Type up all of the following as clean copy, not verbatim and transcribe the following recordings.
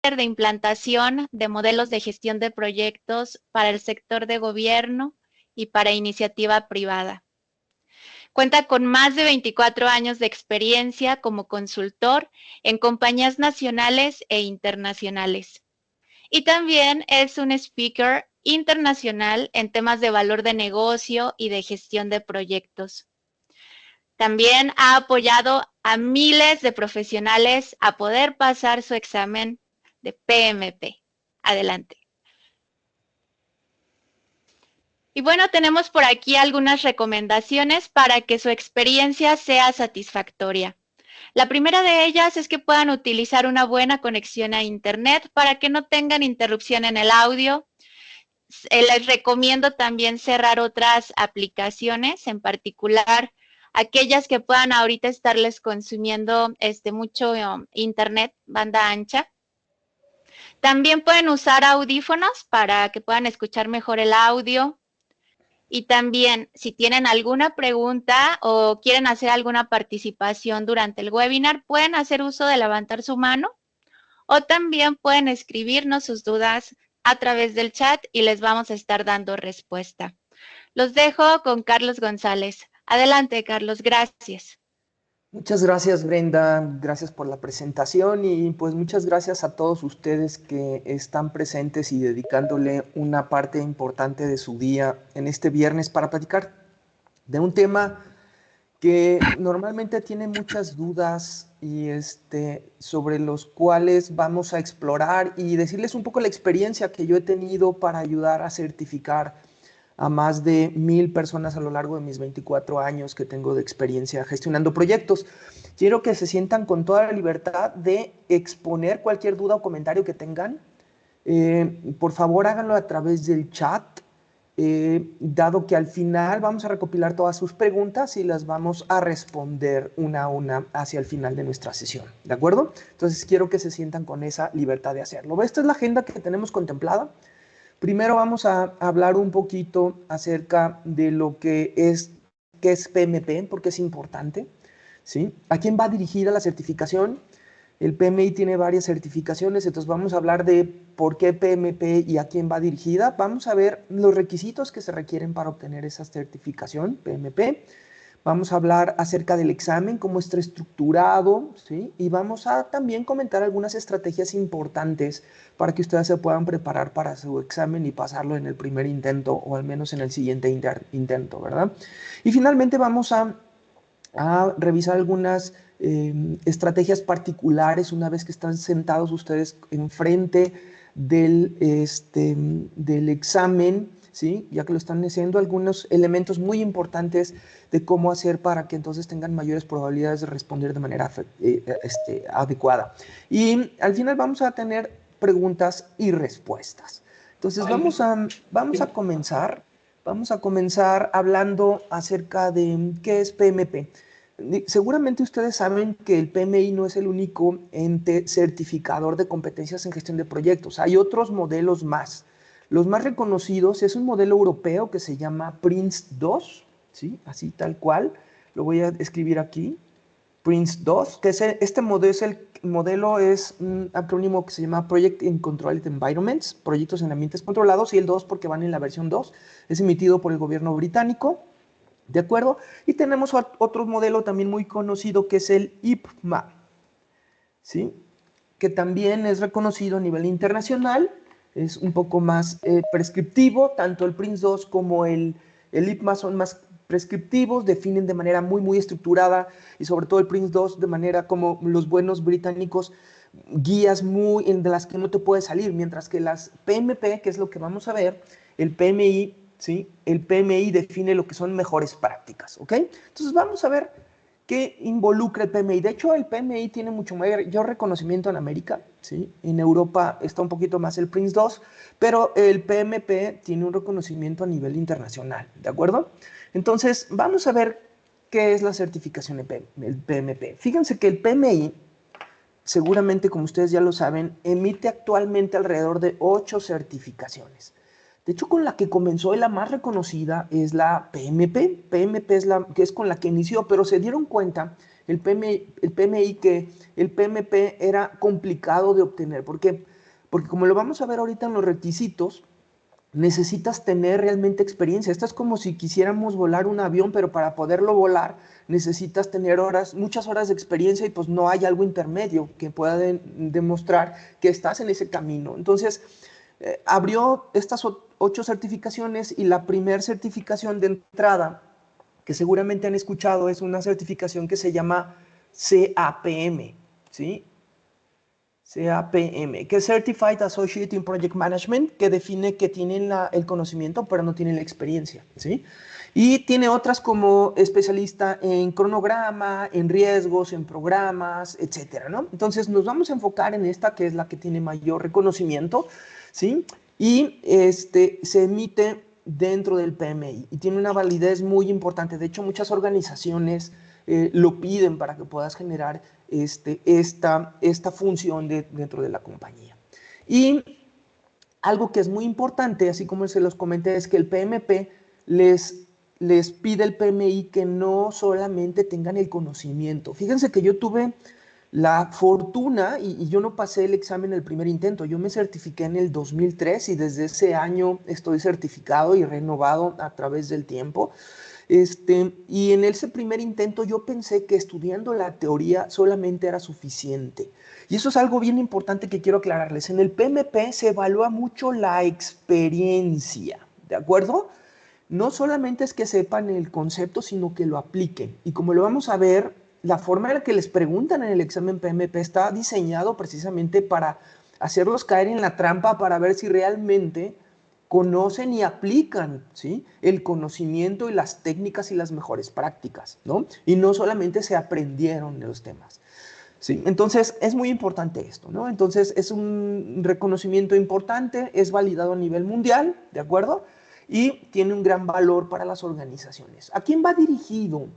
de implantación de modelos de gestión de proyectos para el sector de gobierno y para iniciativa privada. Cuenta con más de 24 años de experiencia como consultor en compañías nacionales e internacionales. Y también es un speaker internacional en temas de valor de negocio y de gestión de proyectos. También ha apoyado a miles de profesionales a poder pasar su examen de PMP. Adelante. Y bueno, tenemos por aquí algunas recomendaciones para que su experiencia sea satisfactoria. La primera de ellas es que puedan utilizar una buena conexión a Internet para que no tengan interrupción en el audio. Les recomiendo también cerrar otras aplicaciones, en particular aquellas que puedan ahorita estarles consumiendo mucho Internet, banda ancha. También pueden usar audífonos para que puedan escuchar mejor el audio. Y también, si tienen alguna pregunta o quieren hacer alguna participación durante el webinar, pueden hacer uso de levantar su mano o también pueden escribirnos sus dudas a través del chat y les vamos a estar dando respuesta. Los dejo con Carlos González. Adelante, Carlos, gracias. Muchas gracias, Brenda. Gracias por la presentación y pues muchas gracias a todos ustedes que están presentes y dedicándole una parte importante de su día en este viernes para platicar de un tema que normalmente tiene muchas dudas y sobre los cuales vamos a explorar y decirles un poco la experiencia que yo he tenido para ayudar a certificar a más de 1000 personas a lo largo de mis 24 años que tengo de experiencia gestionando proyectos. Quiero que se sientan con toda la libertad de exponer cualquier duda o comentario que tengan. Por favor, háganlo a través del chat, dado que al final vamos a recopilar todas sus preguntas y las vamos a responder una a una hacia el final de nuestra sesión. ¿De acuerdo? Entonces, quiero que se sientan con esa libertad de hacerlo. Esta es la agenda que tenemos contemplada. Primero vamos a hablar un poquito acerca de lo que es PMP, porque es importante, ¿sí? ¿A quién va dirigida la certificación? El PMI tiene varias certificaciones, entonces vamos a hablar de por qué PMP y a quién va dirigida. Vamos a ver los requisitos que se requieren para obtener esa certificación PMP. Vamos a hablar acerca del examen, cómo está estructurado, ¿sí? Y vamos a también comentar algunas estrategias importantes para que ustedes se puedan preparar para su examen y pasarlo en el primer intento o al menos en el siguiente intento, ¿verdad? Y finalmente vamos a revisar algunas estrategias particulares una vez que están sentados ustedes enfrente del examen, ¿sí? Ya que lo están haciendo, algunos elementos muy importantes de cómo hacer para que entonces tengan mayores probabilidades de responder de manera adecuada. Y al final vamos a tener preguntas y respuestas. Entonces vamos a comenzar. Vamos a comenzar hablando acerca de qué es PMP. Seguramente ustedes saben que el PMI no es el único ente certificador de competencias en gestión de proyectos. Hay otros modelos más. Los más reconocidos es un modelo europeo que se llama PRINCE2, ¿sí? Así tal cual. Lo voy a escribir aquí. PRINCE2, que este modelo es un acrónimo que se llama Project in Controlled Environments, proyectos en ambientes controlados, y el 2 porque van en la versión 2. Es emitido por el gobierno británico. ¿De acuerdo? Y tenemos otro modelo también muy conocido que es el IPMA, ¿sí? Que también es reconocido a nivel internacional, es un poco más prescriptivo, tanto el PRINCE2 como el IPMA son más prescriptivos, definen de manera muy estructurada y sobre todo el PRINCE2 de manera como los buenos británicos, guías de las que no te puedes salir, mientras que las PMP, que es lo que vamos a ver, el PMI, ¿sí? El PMI define lo que son mejores prácticas, ¿ok? Entonces vamos a ver qué involucra el PMI. De hecho, el PMI tiene mucho mayor reconocimiento en América, ¿sí? En Europa está un poquito más el PRINCE2, pero el PMP tiene un reconocimiento a nivel internacional, ¿de acuerdo? Entonces, vamos a ver qué es la certificación del PMP. Fíjense que el PMI, seguramente como ustedes ya lo saben, emite actualmente alrededor de 8 certificaciones. De hecho, con la que comenzó y la más reconocida es la PMP. PMP es la que es con la que inició, pero se dieron cuenta el PMI que el PMP era complicado de obtener. ¿Por qué? porque como lo vamos a ver ahorita en los requisitos, necesitas tener realmente experiencia. Esto es como si quisiéramos volar un avión, pero para poderlo volar necesitas tener muchas horas de experiencia y pues no hay algo intermedio que pueda demostrar que estás en ese camino. Entonces, abrió estas 8 certificaciones y la primera certificación de entrada, que seguramente han escuchado, es una certificación que se llama CAPM, ¿sí? CAPM, que es Certified Associate in Project Management, que define que tienen el conocimiento, pero no tienen la experiencia, ¿sí? Y tiene otras como especialista en cronograma, en riesgos, en programas, etcétera, ¿no? Entonces nos vamos a enfocar en esta, que es la que tiene mayor reconocimiento, ¿sí? Y se emite dentro del PMI y tiene una validez muy importante. De hecho, muchas organizaciones lo piden para que puedas generar esta función dentro de la compañía. Y algo que es muy importante, así como se los comenté, es que el PMP les pide el PMI que no solamente tengan el conocimiento. Fíjense que yo tuve la fortuna, y yo no pasé el examen el primer intento, yo me certifiqué en el 2003 y desde ese año estoy certificado y renovado a través del tiempo. Y en ese primer intento yo pensé que estudiando la teoría solamente era suficiente. Y eso es algo bien importante que quiero aclararles. En el PMP se evalúa mucho la experiencia, ¿de acuerdo? No solamente es que sepan el concepto, sino que lo apliquen. Y como lo vamos a ver, la forma en la que les preguntan en el examen PMP está diseñado precisamente para hacerlos caer en la trampa para ver si realmente conocen y aplican, ¿sí?, el conocimiento y las técnicas y las mejores prácticas, ¿no? Y no solamente se aprendieron de los temas. Sí, entonces es muy importante esto, ¿no? Entonces es un reconocimiento importante, es validado a nivel mundial, ¿de acuerdo? Y tiene un gran valor para las organizaciones. ¿A quién va dirigido?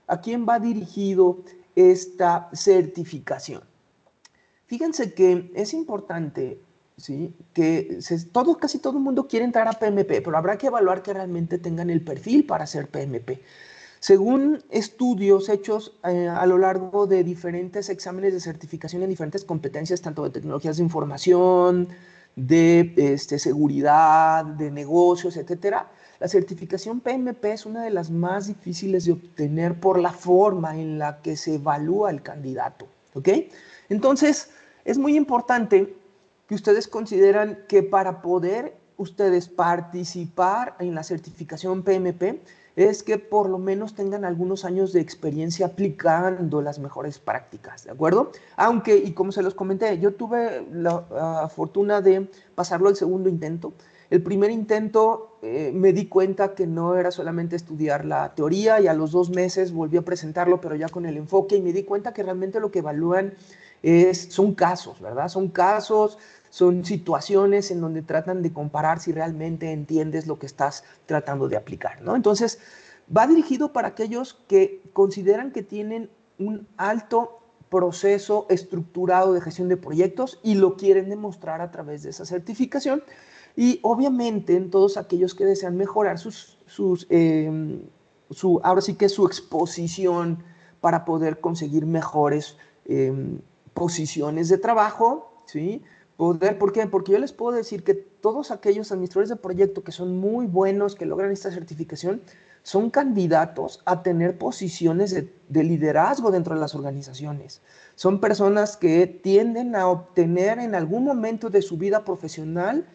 ¿A quién va dirigido esta certificación? Fíjense que es importante, ¿sí?, que casi todo el mundo quiere entrar a PMP, pero habrá que evaluar que realmente tengan el perfil para ser PMP. Según estudios hechos a lo largo de diferentes exámenes de certificación en diferentes competencias, tanto de tecnologías de información, de seguridad, de negocios, etcétera, la certificación PMP es una de las más difíciles de obtener por la forma en la que se evalúa el candidato, ¿ok? Entonces, es muy importante que ustedes consideran que para poder ustedes participar en la certificación PMP, es que por lo menos tengan algunos años de experiencia aplicando las mejores prácticas, ¿de acuerdo? Aunque, y como se los comenté, yo tuve la fortuna de pasarlo al segundo intento. El primer intento me di cuenta que no era solamente estudiar la teoría y a los 2 meses volví a presentarlo, pero ya con el enfoque, y me di cuenta que realmente lo que evalúan son casos, ¿verdad? Son casos, son situaciones en donde tratan de comparar si realmente entiendes lo que estás tratando de aplicar, ¿no? Entonces, va dirigido para aquellos que consideran que tienen un alto proceso estructurado de gestión de proyectos y lo quieren demostrar a través de esa certificación. Y obviamente en todos aquellos que desean mejorar ahora sí que su exposición para poder conseguir mejores posiciones de trabajo, ¿sí? ¿Por qué? Porque yo les puedo decir que todos aquellos administradores de proyecto que son muy buenos, que logran esta certificación, son candidatos a tener posiciones de liderazgo dentro de las organizaciones. Son personas que tienden a obtener en algún momento de su vida profesional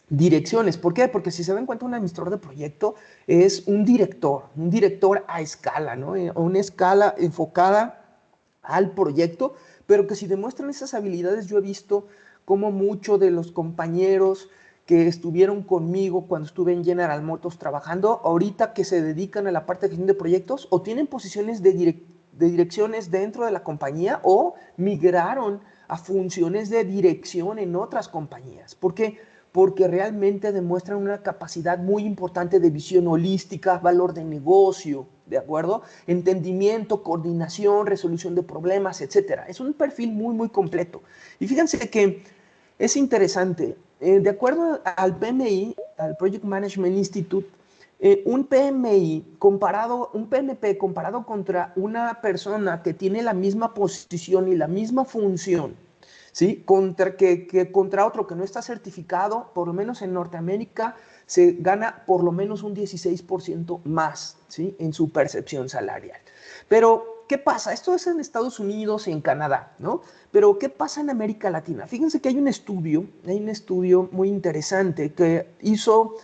direcciones. ¿Por qué? Porque si se dan cuenta, un administrador de proyecto es un director a escala, ¿no? Una escala enfocada al proyecto, pero que si demuestran esas habilidades, yo he visto cómo muchos de los compañeros que estuvieron conmigo cuando estuve en General Motors trabajando, ahorita que se dedican a la parte de gestión de proyectos, o tienen posiciones de direcciones dentro de la compañía o migraron a funciones de dirección en otras compañías. ¿Por qué? Porque realmente demuestran una capacidad muy importante de visión holística, valor de negocio, ¿de acuerdo? Entendimiento, coordinación, resolución de problemas, etcétera. Es un perfil muy, muy completo. Y fíjense que es interesante. De acuerdo al PMI, al Project Management Institute, un PMP comparado contra una persona que tiene la misma posición y la misma función, ¿sí? Que contra otro que no está certificado, por lo menos en Norteamérica, se gana por lo menos un 16% más, ¿sí? En su percepción salarial. Pero, ¿qué pasa? Esto es en Estados Unidos y en Canadá, ¿no? Pero, ¿qué pasa en América Latina? Fíjense que hay un estudio muy interesante que hizo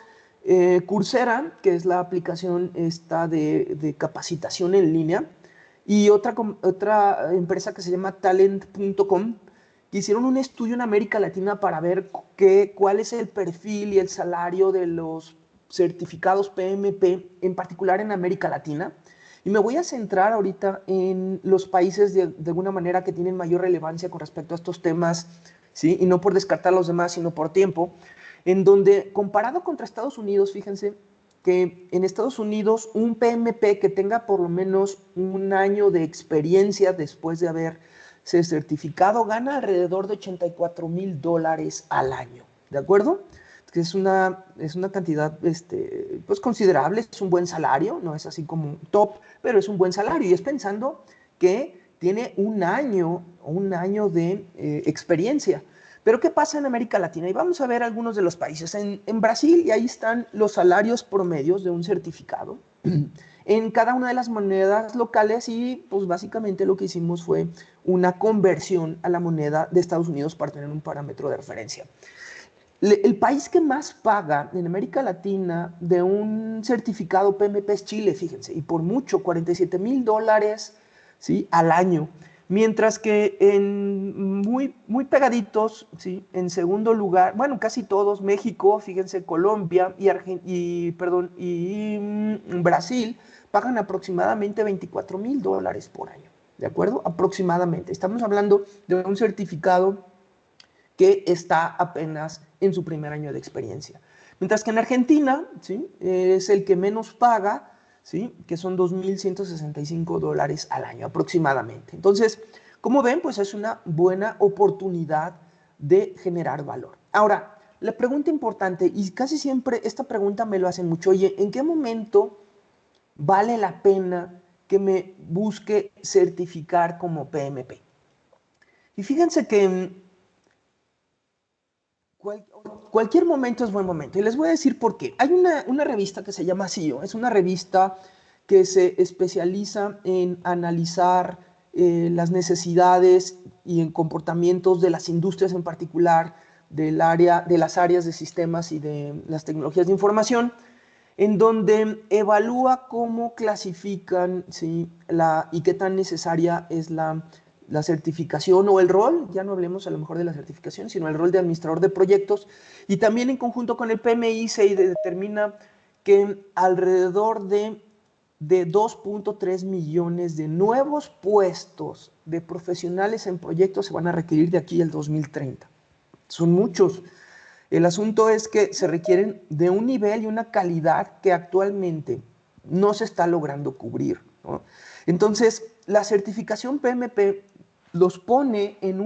Coursera, que es la aplicación esta de capacitación en línea, y otra empresa que se llama talent.com, que hicieron un estudio en América Latina para ver cuál es el perfil y el salario de los certificados PMP, en particular en América Latina. Y me voy a centrar ahorita en los países de alguna manera que tienen mayor relevancia con respecto a estos temas, ¿sí? Y no por descartar a los demás, sino por tiempo, en donde comparado contra Estados Unidos, fíjense que en Estados Unidos un PMP que tenga por lo menos un año de experiencia después de haberse certificado gana alrededor de $84,000 al año, ¿de acuerdo? Que es una cantidad pues considerable, es un buen salario, no es así como top, pero es un buen salario y es pensando que tiene un año de experiencia. Pero ¿qué pasa en América Latina? Y vamos a ver algunos de los países. En Brasil, y ahí están los salarios promedios de un certificado en cada una de las monedas locales y pues básicamente lo que hicimos fue una conversión a la moneda de Estados Unidos para tener un parámetro de referencia. El país que más paga en América Latina de un certificado PMP es Chile, fíjense, y por mucho, $47,000, ¿sí? Al año. Mientras que muy pegaditos, ¿sí? En segundo lugar, bueno, casi todos, México, fíjense, Colombia y Brasil, pagan aproximadamente $24,000 por año, ¿de acuerdo? Aproximadamente. Estamos hablando de un certificado que está apenas en su primer año de experiencia. Mientras que en Argentina, ¿sí? Es el que menos paga, ¿sí? Que son $2,165 al año aproximadamente. Entonces, como ven, pues es una buena oportunidad de generar valor. Ahora, la pregunta importante, y casi siempre esta pregunta me lo hacen mucho, oye, ¿en qué momento vale la pena que me busque certificar como PMP? Y fíjense que cualquier momento es buen momento. Y les voy a decir por qué. Hay una revista que se llama CIO. Es una revista que se especializa en analizar las necesidades y en comportamientos de las industrias en particular, de las áreas de sistemas y de las tecnologías de información, en donde evalúa cómo clasifican, ¿sí? Y qué tan necesaria es la certificación o el rol, ya no hablemos a lo mejor de la certificación, sino el rol de administrador de proyectos, y también en conjunto con el PMI se determina que alrededor de 2.3 millones de nuevos puestos de profesionales en proyectos se van a requerir de aquí al 2030. Son muchos. El asunto es que se requieren de un nivel y una calidad que actualmente no se está logrando cubrir, ¿no? Entonces, la certificación PMP los pone en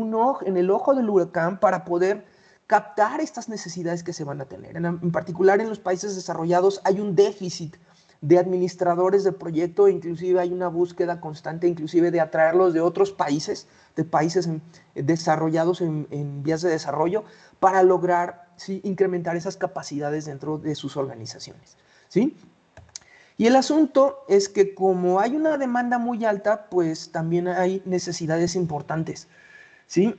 el ojo del huracán para poder captar estas necesidades que se van a tener. En particular, en los países desarrollados hay un déficit de administradores de proyecto, inclusive hay una búsqueda constante, inclusive de atraerlos de otros países, de países desarrollados en vías de desarrollo, para lograr, ¿sí? Incrementar esas capacidades dentro de sus organizaciones, ¿sí? Y el asunto es que como hay una demanda muy alta, pues también hay necesidades importantes, ¿sí?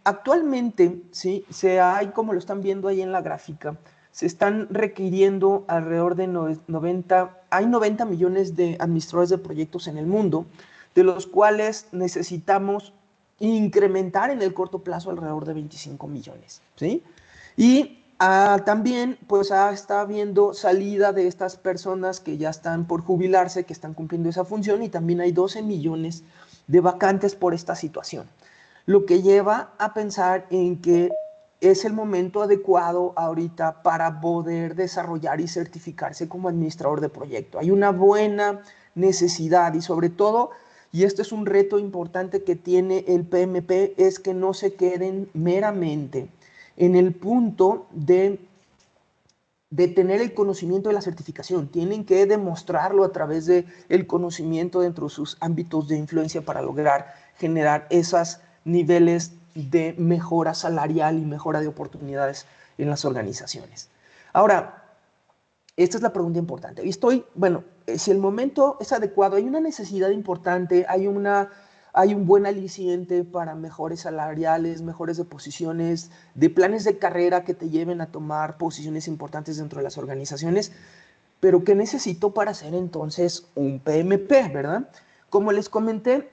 Actualmente, ¿sí? Hay, como lo están viendo ahí en la gráfica, se están requiriendo alrededor de 90 millones de administradores de proyectos en el mundo, de los cuales necesitamos incrementar en el corto plazo alrededor de 25 millones, ¿sí? Y también, pues, está habiendo salida de estas personas que ya están por jubilarse, que están cumpliendo esa función, y también hay 12 millones de vacantes por esta situación, lo que lleva a pensar en que es el momento adecuado ahorita para poder desarrollar y certificarse como administrador de proyecto. Hay una buena necesidad y sobre todo, y este es un reto importante que tiene el PMP, es que no se queden meramente en el punto de tener el conocimiento de la certificación. Tienen que demostrarlo a través del conocimiento dentro de sus ámbitos de influencia para lograr generar esos niveles de mejora salarial y mejora de oportunidades en las organizaciones. Ahora, esta es la pregunta importante. Bueno, si el momento es adecuado, hay una necesidad importante, hay un buen aliciente para mejores salariales, mejores de posiciones, de planes de carrera que te lleven a tomar posiciones importantes dentro de las organizaciones, pero ¿qué necesito para hacer entonces un PMP, verdad? Como les comenté,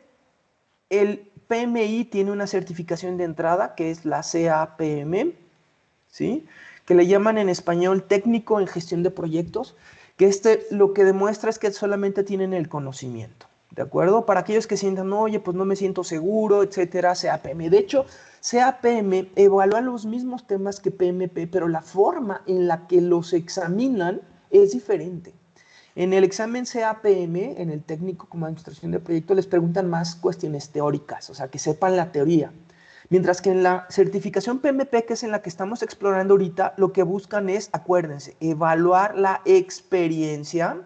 el PMI tiene una certificación de entrada que es la CAPM, ¿sí? Que le llaman en español técnico en gestión de proyectos, que lo que demuestra es que solamente tienen el conocimiento, ¿de acuerdo? Para aquellos que sientan, oye, pues no me siento seguro, etcétera, CAPM. De hecho, CAPM evalúa los mismos temas que PMP, pero la forma en la que los examinan es diferente. En el examen CAPM, en el técnico como administración de proyectos, les preguntan más cuestiones teóricas, o sea, que sepan la teoría. Mientras que en la certificación PMP, que es en la que estamos explorando ahorita, lo que buscan es, acuérdense, evaluar la experiencia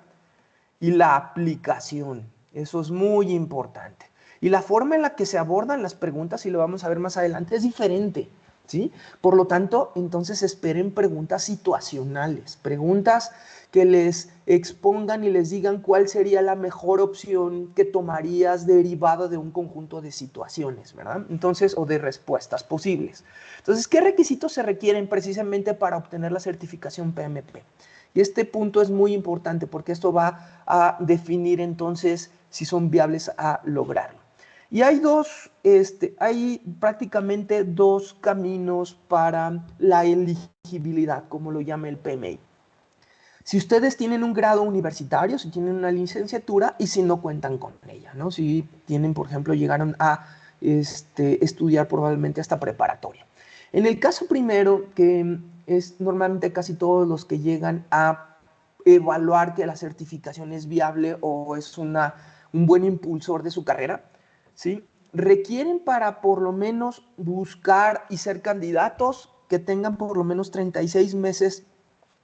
y la aplicación. Eso es muy importante. Y la forma en la que se abordan las preguntas, y lo vamos a ver más adelante, es diferente, ¿sí? Por lo tanto, entonces esperen preguntas situacionales, preguntas que les expongan y les digan cuál sería la mejor opción que tomarías derivada de un conjunto de situaciones, ¿verdad? Entonces, o de respuestas posibles. Entonces, ¿qué requisitos se requieren precisamente para obtener la certificación PMP? Y este punto es muy importante porque esto va a definir entonces si son viables a lograrlo. Y hay prácticamente dos caminos para la elegibilidad, como lo llama el PMI. Si ustedes tienen un grado universitario, si tienen una licenciatura y si no cuentan con ella, ¿no? Si tienen, por ejemplo, llegaron a estudiar probablemente hasta preparatoria. En el caso primero, que es normalmente casi todos los que llegan a evaluar que la certificación es viable o es un buen impulsor de su carrera, ¿sí? Requieren para por lo menos buscar y ser candidatos que tengan por lo menos 36 meses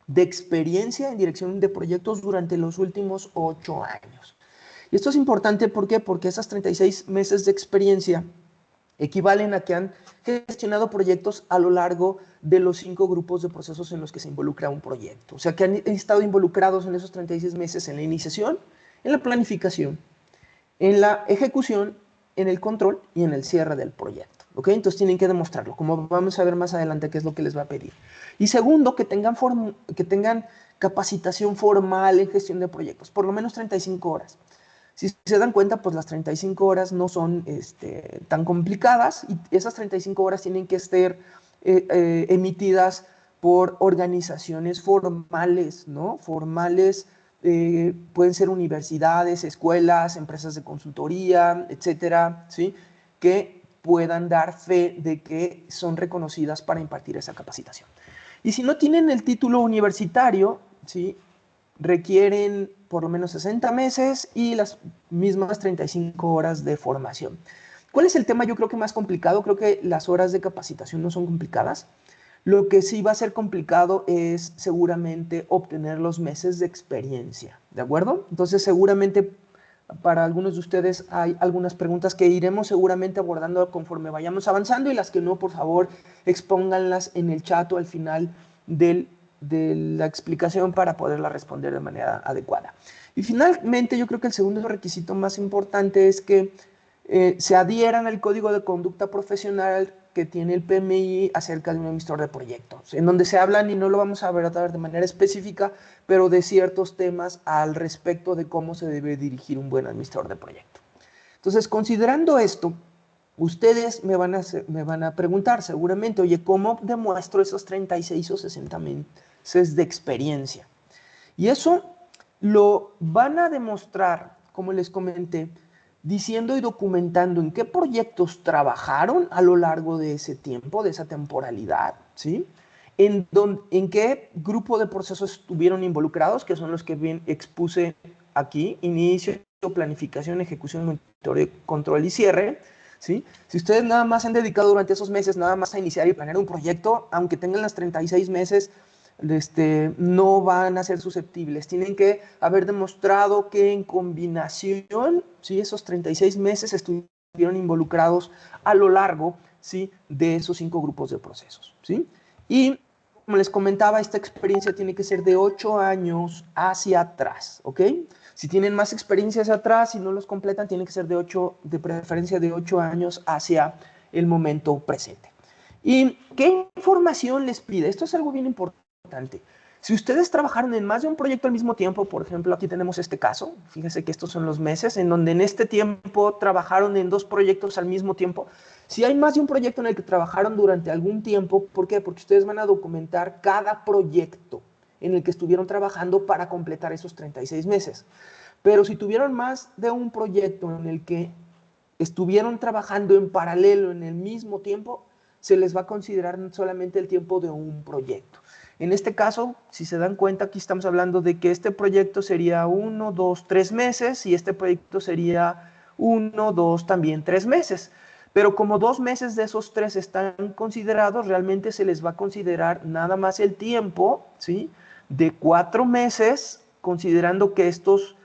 de experiencia en dirección de proyectos durante los últimos 8 años. Y esto es importante, ¿por qué? Porque esas 36 meses de experiencia equivalen a que han gestionado proyectos a lo largo de los 5 grupos de procesos en los que se involucra un proyecto. O sea, que han estado involucrados en esos 36 meses en la iniciación, en la planificación, en la ejecución, en el control y en el cierre del proyecto. ¿Ok? Entonces tienen que demostrarlo, como vamos a ver más adelante qué es lo que les va a pedir. Y segundo, que tengan capacitación formal en gestión de proyectos, por lo menos 35 horas. Si se dan cuenta, pues las 35 horas no son tan complicadas y esas 35 horas tienen que ser emitidas por organizaciones formales, ¿no? Formales, pueden ser universidades, escuelas, empresas de consultoría, etcétera, ¿sí? Que puedan dar fe de que son reconocidas para impartir esa capacitación. Y si no tienen el título universitario, ¿sí? Requieren por lo menos 60 meses y las mismas 35 horas de formación. ¿Cuál es el tema? Yo creo que más complicado. Creo que las horas de capacitación no son complicadas. Lo que sí va a ser complicado es seguramente obtener los meses de experiencia, ¿de acuerdo? Entonces seguramente para algunos de ustedes hay algunas preguntas que iremos seguramente abordando conforme vayamos avanzando y las que no, por favor, expónganlas en el chat o al final de la explicación para poderla responder de manera adecuada. Y finalmente, yo creo que el segundo requisito más importante es que se adhieran al código de conducta profesional que tiene el PMI acerca de un emisor de proyectos, en donde se hablan, y no lo vamos a abordar de manera específica, pero de ciertos temas al respecto de cómo se debe dirigir un buen administrador de proyecto. Entonces, considerando esto, ustedes me van a preguntar seguramente, oye, ¿cómo demuestro esos 36 o 60 meses de experiencia? Y eso lo van a demostrar, como les comenté, diciendo y documentando en qué proyectos trabajaron a lo largo de ese tiempo, de esa temporalidad, ¿sí? En qué grupo de procesos estuvieron involucrados, que son los que bien expuse aquí: inicio, planificación, ejecución, monitoreo, control y cierre, ¿sí? Si ustedes nada más se han dedicado durante esos meses nada más a iniciar y planear un proyecto, aunque tengan las 36 meses, no van a ser susceptibles. Tienen que haber demostrado que en combinación, ¿sí? Esos 36 meses estuvieron involucrados a lo largo, ¿sí?, de esos 5 grupos de procesos, ¿sí? Y como les comentaba, esta experiencia tiene que ser de 8 años hacia atrás, ¿ok? Si tienen más experiencia hacia atrás y no los completan, tiene que ser de preferencia de 8 años hacia el momento presente. ¿Y qué información les pide? Esto es algo bien importante. Si ustedes trabajaron en más de un proyecto al mismo tiempo, por ejemplo, aquí tenemos este caso, fíjense que estos son los meses, en donde en este tiempo trabajaron en 2 proyectos al mismo tiempo. Si hay más de un proyecto en el que trabajaron durante algún tiempo, ¿por qué? Porque ustedes van a documentar cada proyecto en el que estuvieron trabajando para completar esos 36 meses. Pero si tuvieron más de un proyecto en el que estuvieron trabajando en paralelo en el mismo tiempo, se les va a considerar solamente el tiempo de un proyecto. En este caso, si se dan cuenta, aquí estamos hablando de que este proyecto sería 1, 2, 3 meses y este proyecto sería 1, 2, también 3 meses. Pero como 2 meses de esos 3 están considerados, realmente se les va a considerar nada más el tiempo, ¿sí?, de 4 meses, considerando que estos,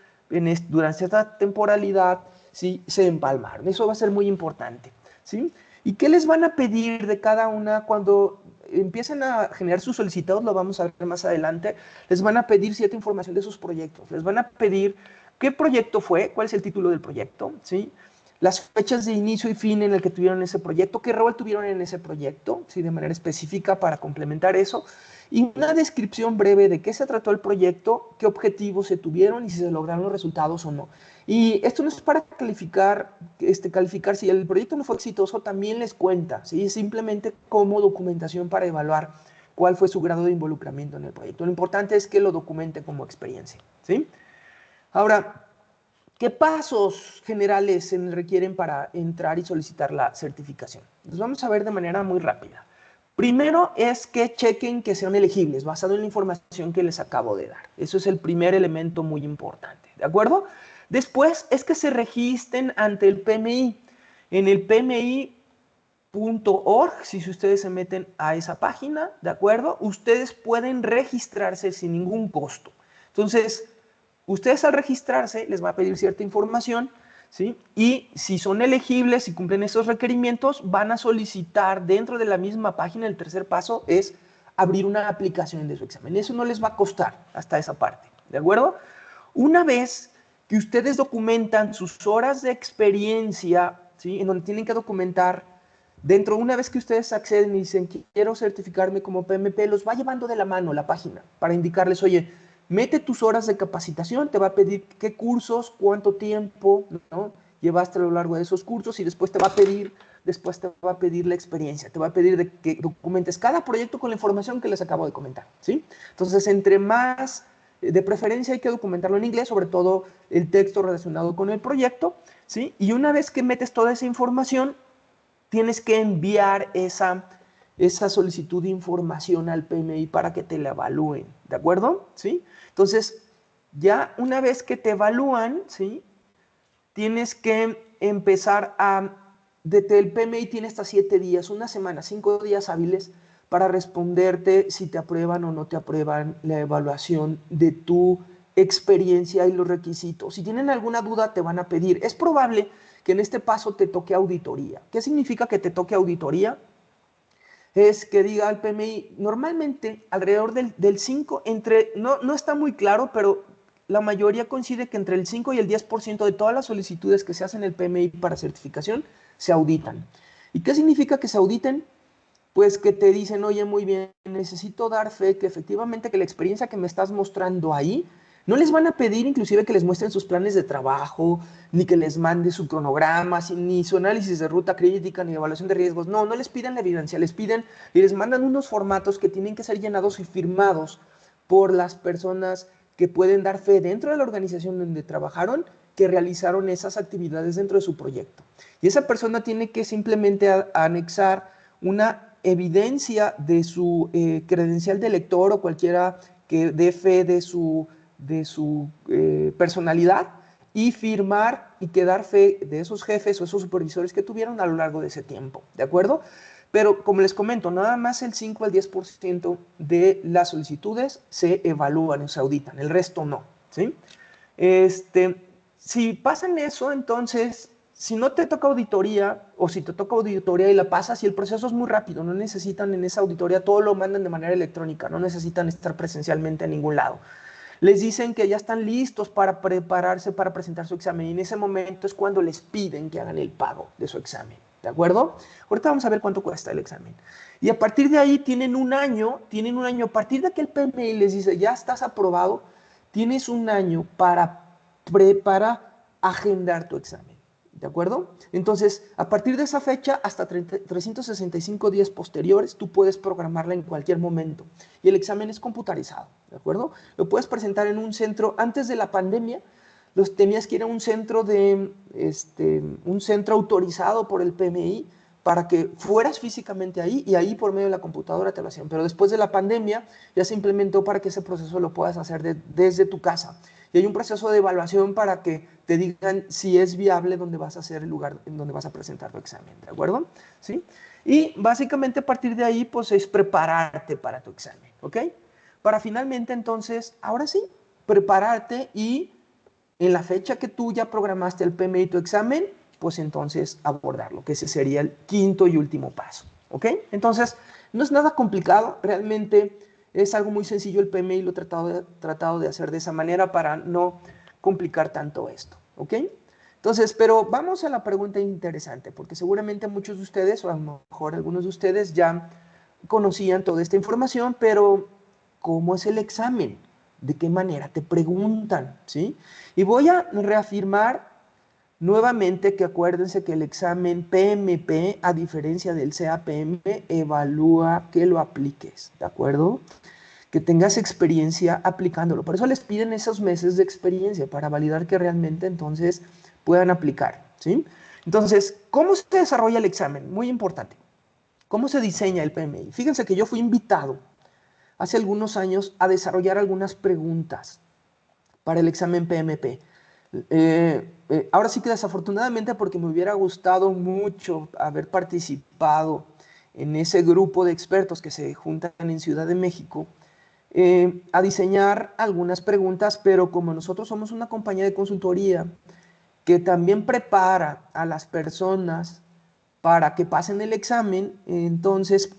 durante esta temporalidad, ¿sí?, se empalmaron. Eso va a ser muy importante, ¿sí? ¿Y qué les van a pedir de cada una cuando empiecen a generar sus solicitados? Lo vamos a ver más adelante. Les van a pedir cierta información de sus proyectos. Les van a pedir qué proyecto fue, cuál es el título del proyecto, ¿sí?, las fechas de inicio y fin en el que tuvieron ese proyecto, qué rol tuvieron en ese proyecto, ¿sí?, de manera específica para complementar eso, y una descripción breve de qué se trató el proyecto, qué objetivos se tuvieron y si se lograron los resultados o no. Y esto no es para calificar si el proyecto no fue exitoso, también les cuenta, ¿sí?, es simplemente como documentación para evaluar cuál fue su grado de involucramiento en el proyecto. Lo importante es que lo documente como experiencia, ¿sí? Ahora, ¿qué pasos generales se requieren para entrar y solicitar la certificación? Los vamos a ver de manera muy rápida. Primero es que chequen que sean elegibles, basado en la información que les acabo de dar. Eso es el primer elemento muy importante, ¿de acuerdo? Después es que se registren ante el PMI. En el PMI.org, si ustedes se meten a esa página, ¿de acuerdo?, ustedes pueden registrarse sin ningún costo. Entonces, ustedes al registrarse les va a pedir cierta información, ¿sí?, y si son elegibles y cumplen esos requerimientos, van a solicitar dentro de la misma página. El tercer paso es abrir una aplicación de su examen. Eso no les va a costar hasta esa parte, ¿de acuerdo? Una vez que ustedes documentan sus horas de experiencia, ¿sí?, en donde tienen que documentar una vez que ustedes acceden y dicen quiero certificarme como PMP, los va llevando de la mano la página para indicarles, oye, mete tus horas de capacitación, te va a pedir qué cursos, cuánto tiempo, ¿no?, llevaste a lo largo de esos cursos, y después te va a pedir la experiencia, te va a pedir de que documentes cada proyecto con la información que les acabo de comentar, ¿sí? Entonces, entre más, de preferencia hay que documentarlo en inglés, sobre todo el texto relacionado con el proyecto, ¿sí? Y una vez que metes toda esa información, tienes que enviar esa solicitud de información al PMI para que te la evalúen, ¿de acuerdo? ¿Sí? Entonces, ya una vez que te evalúan, ¿sí?, tienes que empezar desde el PMI tiene hasta 7 días, una semana, 5 días hábiles para responderte si te aprueban o no te aprueban la evaluación de tu experiencia y los requisitos. Si tienen alguna duda, te van a pedir. Es probable que en este paso te toque auditoría. ¿Qué significa que te toque auditoría? Es que diga al PMI, normalmente alrededor del 5, no está muy claro, pero la mayoría coincide que entre el 5 y el 10% de todas las solicitudes que se hacen en el PMI para certificación se auditan. ¿Y qué significa que se auditen? Pues que te dicen, oye, muy bien, necesito dar fe que efectivamente que la experiencia que me estás mostrando ahí, no les van a pedir inclusive que les muestren sus planes de trabajo, ni que les mande su cronograma, ni su análisis de ruta crítica, ni evaluación de riesgos. No les piden la evidencia, les piden y les mandan unos formatos que tienen que ser llenados y firmados por las personas que pueden dar fe dentro de la organización donde trabajaron, que realizaron esas actividades dentro de su proyecto. Y esa persona tiene que simplemente anexar una evidencia de su credencial de lector o cualquiera que dé fe de su personalidad, y firmar y que dar fe de esos jefes o esos supervisores que tuvieron a lo largo de ese tiempo, ¿de acuerdo? Pero como les comento, nada más el 5 al 10% de las solicitudes se evalúan o se auditan, el resto no, ¿sí? Si pasan eso, entonces si no te toca auditoría, o si te toca auditoría y la pasas, y el proceso es muy rápido, no necesitan en esa auditoría, todo lo mandan de manera electrónica, no necesitan estar presencialmente en ningún lado. Les dicen que ya están listos para prepararse para presentar su examen, y en ese momento es cuando les piden que hagan el pago de su examen, ¿de acuerdo? Ahorita vamos a ver cuánto cuesta el examen. Y a partir de ahí tienen un año, a partir de que el PMI les dice, ya estás aprobado, tienes un año para agendar tu examen. ¿De acuerdo? Entonces, a partir de esa fecha, hasta 365 días posteriores, tú puedes programarla en cualquier momento. Y el examen es computarizado, ¿de acuerdo? Lo puedes presentar en un centro. Antes de la pandemia, tenías que ir a un centro autorizado por el PMI para que fueras físicamente ahí, y ahí por medio de la computadora te lo hacían. Pero después de la pandemia, ya se implementó para que ese proceso lo puedas hacer desde tu casa. Y hay un proceso de evaluación para que te digan si es viable donde vas a hacer el lugar en donde vas a presentar tu examen, ¿de acuerdo? ¿Sí? Y básicamente a partir de ahí, pues es prepararte para tu examen, ¿ok? Para finalmente entonces, ahora sí, prepararte y en la fecha que tú ya programaste el PMI tu examen, pues entonces abordarlo, que ese sería el quinto y último paso, ¿ok? Entonces, no es nada complicado, realmente es algo muy sencillo el PMI, lo he tratado de hacer de esa manera para no complicar tanto esto, ¿ok? Entonces, pero vamos a la pregunta interesante, porque seguramente muchos de ustedes, o a lo mejor algunos de ustedes ya conocían toda esta información, pero ¿cómo es el examen? ¿De qué manera te preguntan? ¿Sí? Y voy a reafirmar nuevamente que acuérdense que el examen PMP, a diferencia del CAPM, evalúa que lo apliques, ¿de acuerdo? Que tengas experiencia aplicándolo. Por eso les piden esos meses de experiencia para validar que realmente entonces puedan aplicar, ¿sí? Entonces, ¿cómo se desarrolla el examen? Muy importante. ¿Cómo se diseña el PMI? Fíjense que yo fui invitado hace algunos años a desarrollar algunas preguntas para el examen PMP. Ahora sí que desafortunadamente, porque me hubiera gustado mucho haber participado en ese grupo de expertos que se juntan en Ciudad de México, a diseñar algunas preguntas, pero como nosotros somos una compañía de consultoría que también prepara a las personas para que pasen el examen, entonces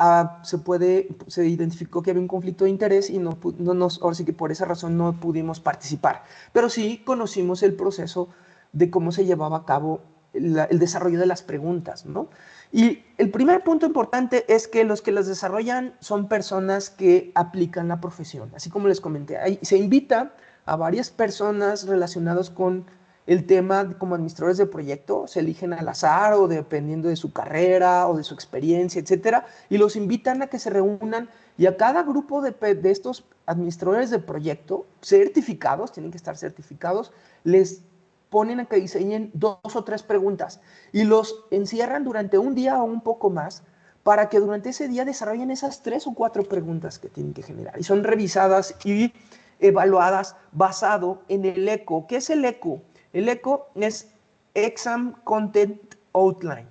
se identificó que había un conflicto de interés y ahora sí que por esa razón no pudimos participar. Pero sí conocimos el proceso de cómo se llevaba a cabo el desarrollo de las preguntas, ¿no? Y el primer punto importante es que los que las desarrollan son personas que aplican la profesión. Así como les comenté, se invita a varias personas relacionadas con el tema como administradores de proyecto, se eligen al azar o dependiendo de su carrera o de su experiencia, etcétera, y los invitan a que se reúnan, y a cada grupo de estos administradores de proyecto certificados, tienen que estar certificados, les ponen a que diseñen 2 o 3 preguntas y los encierran durante un día o un poco más para que durante ese día desarrollen esas 3 o 4 preguntas que tienen que generar, y son revisadas y evaluadas basado en el ECO. ¿Qué es el ECO? El ECO es Exam Content Outline,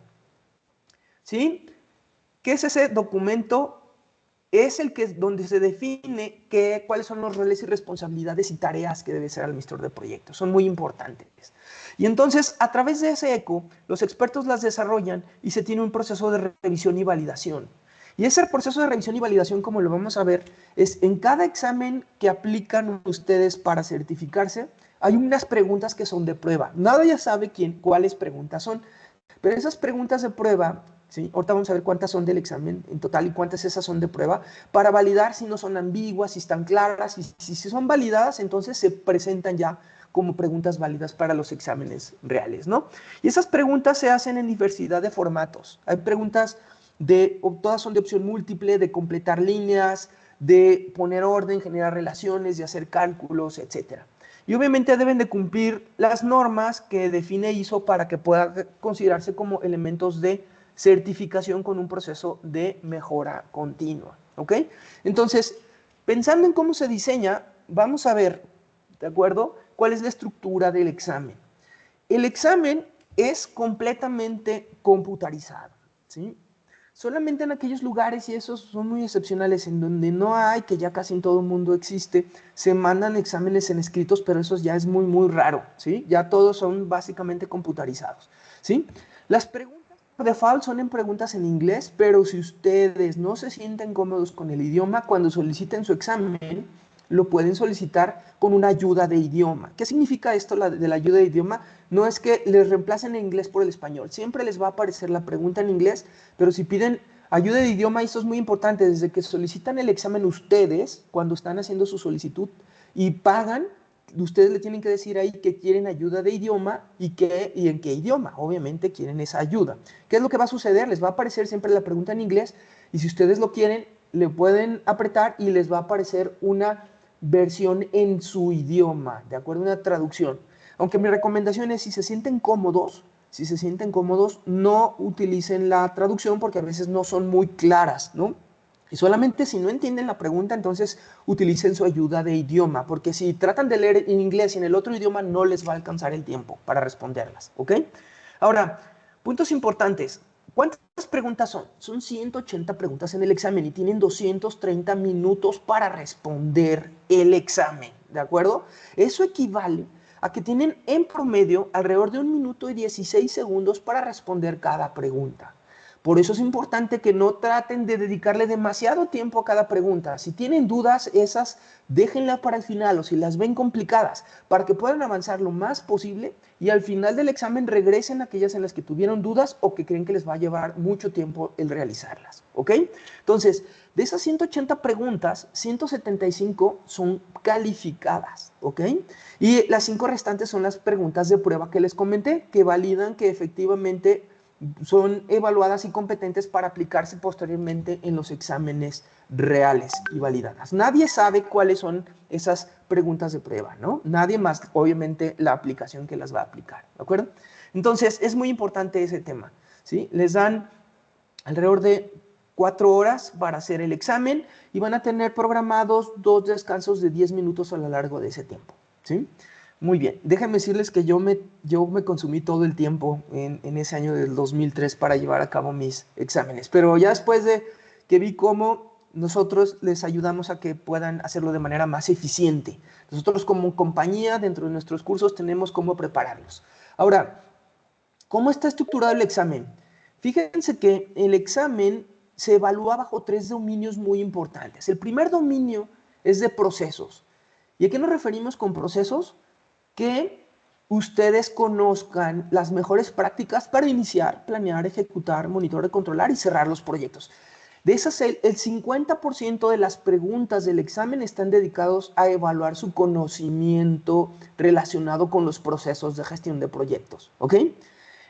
¿sí? ¿Qué es ese documento? Es donde se define cuáles son los roles y responsabilidades y tareas que debe ser el administrador de proyectos. Son muy importantes. Y entonces, a través de ese ECO, los expertos las desarrollan y se tiene un proceso de revisión y validación. Y ese proceso de revisión y validación, como lo vamos a ver, es en cada examen que aplican ustedes para certificarse, hay unas preguntas que son de prueba. Nadie sabe cuáles preguntas son, pero esas preguntas de prueba, ¿sí? Ahorita vamos a ver cuántas son del examen en total y cuántas esas son de prueba, para validar si no son ambiguas, si están claras, y si son validadas, entonces se presentan ya como preguntas válidas para los exámenes reales, ¿no? Y esas preguntas se hacen en diversidad de formatos. Hay preguntas todas son de opción múltiple, de completar líneas, de poner orden, generar relaciones, de hacer cálculos, etcétera. Y obviamente deben de cumplir las normas que define ISO para que pueda considerarse como elementos de certificación con un proceso de mejora continua, ¿ok? Entonces, pensando en cómo se diseña, vamos a ver, ¿de acuerdo?, cuál es la estructura del examen. El examen es completamente computarizado, ¿sí? Solamente en aquellos lugares, y esos son muy excepcionales, en donde no hay, que ya casi en todo el mundo existe, se mandan exámenes en escritos, pero eso ya es muy, muy raro, ¿sí? Ya todos son básicamente computarizados. ¿sí? Las preguntas por default son en preguntas en inglés, pero si ustedes no se sienten cómodos con el idioma, cuando soliciten su examen, lo pueden solicitar con una ayuda de idioma. ¿Qué significa esto de la ayuda de idioma? No es que les reemplacen el inglés por el español. Siempre les va a aparecer la pregunta en inglés, pero si piden ayuda de idioma, esto es muy importante, desde que solicitan el examen ustedes, cuando están haciendo su solicitud y pagan, ustedes le tienen que decir ahí que quieren ayuda de idioma y en qué idioma, obviamente quieren esa ayuda. ¿Qué es lo que va a suceder? Les va a aparecer siempre la pregunta en inglés y si ustedes lo quieren, le pueden apretar y les va a aparecer una versión en su idioma, ¿de acuerdo? Una traducción. Aunque mi recomendación es, si se sienten cómodos, no utilicen la traducción porque a veces no son muy claras, ¿no? Y solamente si no entienden la pregunta, entonces utilicen su ayuda de idioma, porque si tratan de leer en inglés y en el otro idioma, no les va a alcanzar el tiempo para responderlas, ¿ok? Ahora, puntos importantes. ¿Cuántas preguntas son? Son 180 preguntas en el examen y tienen 230 minutos para responder el examen, ¿de acuerdo? Eso equivale a que tienen en promedio alrededor de 1 minuto y 16 segundos para responder cada pregunta. Por eso es importante que no traten de dedicarle demasiado tiempo a cada pregunta. Si tienen dudas, esas déjenlas para el final o si las ven complicadas, para que puedan avanzar lo más posible y al final del examen regresen a aquellas en las que tuvieron dudas o que creen que les va a llevar mucho tiempo el realizarlas, ¿ok? Entonces, de esas 180 preguntas, 175 son calificadas, ¿ok? Y las 5 restantes son las preguntas de prueba que les comenté, que validan que efectivamente son evaluadas y competentes para aplicarse posteriormente en los exámenes reales y validadas. Nadie sabe cuáles son esas preguntas de prueba, ¿no? Nadie más, obviamente, la aplicación que las va a aplicar, ¿de acuerdo? Entonces, es muy importante ese tema, ¿sí? Les dan alrededor de 4 horas para hacer el examen y van a tener programados 2 descansos de 10 minutos a lo largo de ese tiempo, ¿sí? Muy bien, déjenme decirles que yo me consumí todo el tiempo en ese año del 2003 para llevar a cabo mis exámenes, pero ya después de que vi cómo nosotros les ayudamos a que puedan hacerlo de manera más eficiente. Nosotros como compañía, dentro de nuestros cursos, tenemos cómo prepararlos. Ahora, ¿cómo está estructurado el examen? Fíjense que el examen se evalúa bajo 3 dominios muy importantes. El primer dominio es de procesos. ¿Y a qué nos referimos con procesos? Que ustedes conozcan las mejores prácticas para iniciar, planear, ejecutar, monitorear, controlar y cerrar los proyectos. De esas, el 50% de las preguntas del examen están dedicados a evaluar su conocimiento relacionado con los procesos de gestión de proyectos, ¿ok?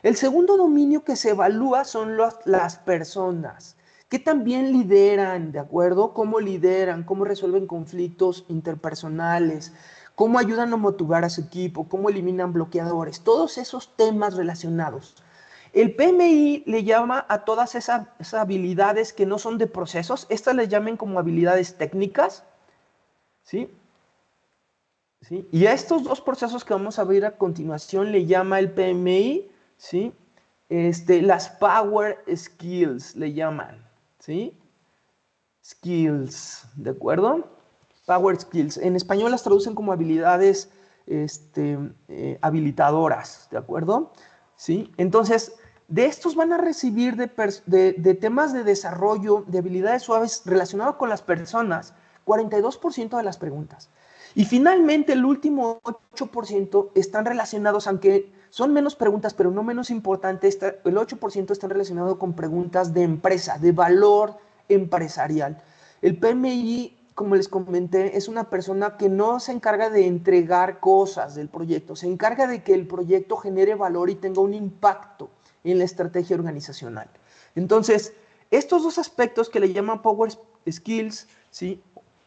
El segundo dominio que se evalúa son las personas, que también lideran, ¿de acuerdo? ¿Cómo lideran? ¿Cómo resuelven conflictos interpersonales? ¿Cómo ayudan a motivar a su equipo? ¿Cómo eliminan bloqueadores? Todos esos temas relacionados. El PMI le llama a todas esas habilidades que no son de procesos, estas les llaman como habilidades técnicas, ¿sí? ¿Sí? Y a estos 2 procesos que vamos a ver a continuación le llama el PMI, ¿sí? Las Power Skills le llaman, ¿sí? Skills, ¿de acuerdo? Power Skills. En español las traducen como habilidades habilitadoras, ¿de acuerdo? ¿Sí? Entonces, de estos van a recibir de temas de desarrollo, de habilidades suaves relacionados con las personas, 42% de las preguntas. Y finalmente, el último 8% están relacionados, aunque son menos preguntas, pero no menos importante, el 8% están relacionados con preguntas de empresa, de valor empresarial. El PMI, como les comenté, es una persona que no se encarga de entregar cosas del proyecto, se encarga de que el proyecto genere valor y tenga un impacto en la estrategia organizacional. Entonces, estos 2 aspectos que le llaman Power Skills, ¿sí?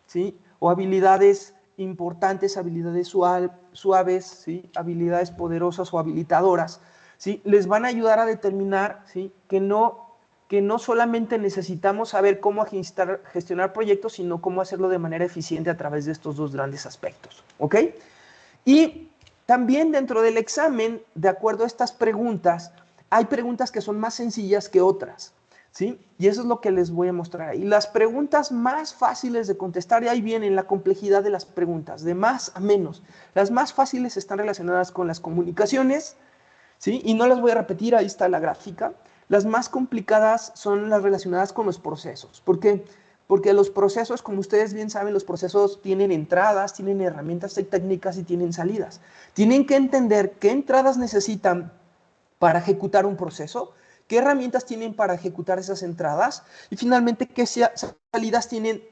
¿Sí? O habilidades importantes, habilidades suaves, ¿sí? Habilidades poderosas o habilitadoras, ¿sí? Les van a ayudar a determinar, ¿sí? que no solamente necesitamos saber cómo gestionar proyectos, sino cómo hacerlo de manera eficiente a través de estos 2 grandes aspectos, ¿ok? Y también dentro del examen, de acuerdo a estas preguntas, hay preguntas que son más sencillas que otras, ¿sí? Y eso es lo que les voy a mostrar ahí. Las preguntas más fáciles de contestar, y ahí viene la complejidad de las preguntas, de más a menos. Las más fáciles están relacionadas con las comunicaciones, ¿sí? Y no las voy a repetir, ahí está la gráfica. Las más complicadas son las relacionadas con los procesos. ¿Por qué? Porque los procesos, como ustedes bien saben, los procesos tienen entradas, tienen herramientas técnicas y tienen salidas. Tienen que entender qué entradas necesitan para ejecutar un proceso, qué herramientas tienen para ejecutar esas entradas y finalmente qué salidas tienen